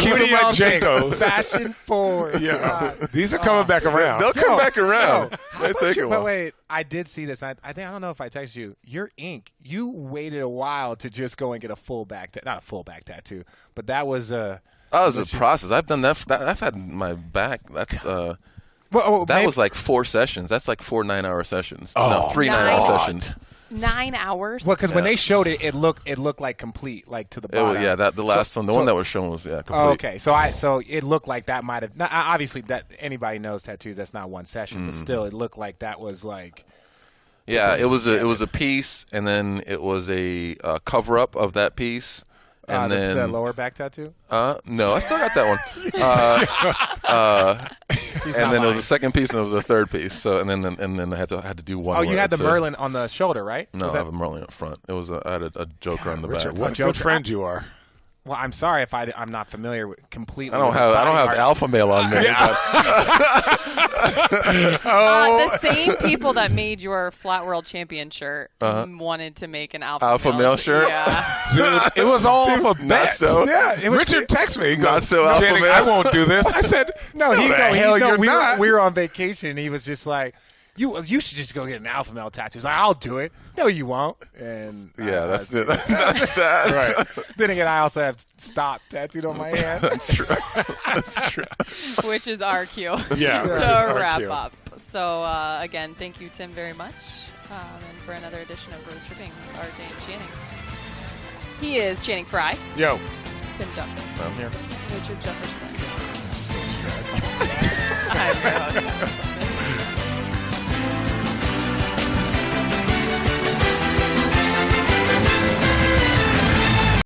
Speaker 2: Keeping
Speaker 1: What do
Speaker 2: my
Speaker 1: y'all think?
Speaker 2: Jenkos.
Speaker 1: Fashion forward.
Speaker 2: Yeah.
Speaker 1: God.
Speaker 2: These are coming back around.
Speaker 4: They'll come back around. They take a
Speaker 1: But
Speaker 4: while.
Speaker 1: wait, I did see this. I don't know if I texted you. Your ink. You waited a while to just go and get a full back, not a full back tattoo, but that was
Speaker 4: That was a process. I've done that. I've had my back. That's that was like 4 sessions. That's like 4 9-hour sessions. No, 3 9-hour sessions.
Speaker 3: 9 hours.
Speaker 1: Well, because when they showed it, it looked like complete, like to the
Speaker 4: It
Speaker 1: bottom.
Speaker 4: was, the last one, the one that was shown was complete.
Speaker 1: Oh, okay, so it looked like that might have. Obviously, that anybody knows tattoos. That's not one session, but still, it looked like that was like.
Speaker 4: Yeah, it was a piece, and then it was a cover up of that piece. And then
Speaker 1: the lower back tattoo.
Speaker 4: no, I still got that one. And then there was a second piece, and there was a third piece. So and then I had to do one.
Speaker 1: Oh, you
Speaker 4: where
Speaker 1: had the
Speaker 4: it's
Speaker 1: Merlin on the shoulder, right?
Speaker 4: No,
Speaker 1: Was
Speaker 4: I
Speaker 1: that-
Speaker 4: have a Merlin up front. It was I had a Joker on the
Speaker 2: Richard,
Speaker 4: back.
Speaker 2: what a
Speaker 1: Joker.
Speaker 2: good friend you are.
Speaker 1: Well, I'm sorry if I'm not familiar with completely.
Speaker 4: I don't
Speaker 1: with
Speaker 4: have
Speaker 1: body art.
Speaker 4: alpha male on me.
Speaker 3: The same people that made your Flat World Champion shirt wanted to make an alpha
Speaker 4: Male shirt?
Speaker 3: Yeah.
Speaker 2: Dude, it was all off a
Speaker 4: Not
Speaker 2: bet.
Speaker 4: so.
Speaker 1: Yeah, it was,
Speaker 2: Richard texted me. He
Speaker 4: Not
Speaker 2: goes,
Speaker 4: so alpha
Speaker 2: Channing,
Speaker 4: male.
Speaker 2: I won't do this. I said,
Speaker 1: No,
Speaker 2: the hell you're
Speaker 1: we
Speaker 2: not.
Speaker 1: were on vacation, and he was just like, "You should just go get an alpha male tattoo." He's like, "I'll do it." No, you won't. And
Speaker 4: Yeah, that's it. That's that.
Speaker 1: right. Then again, I also have "stop" tattooed on my hand.
Speaker 4: That's true. That's true.
Speaker 3: Which is our cue
Speaker 2: Yeah. which is
Speaker 3: to
Speaker 2: our
Speaker 3: wrap
Speaker 2: cue.
Speaker 3: up. So, again, thank you, Tim, very much. And for another edition of Road Tripping with RJ and Channing. He is Channing Frye,
Speaker 2: Yo.
Speaker 3: Tim Duncan,
Speaker 4: I'm here.
Speaker 3: Richard Jefferson.
Speaker 1: So stressed.
Speaker 3: I'm your host.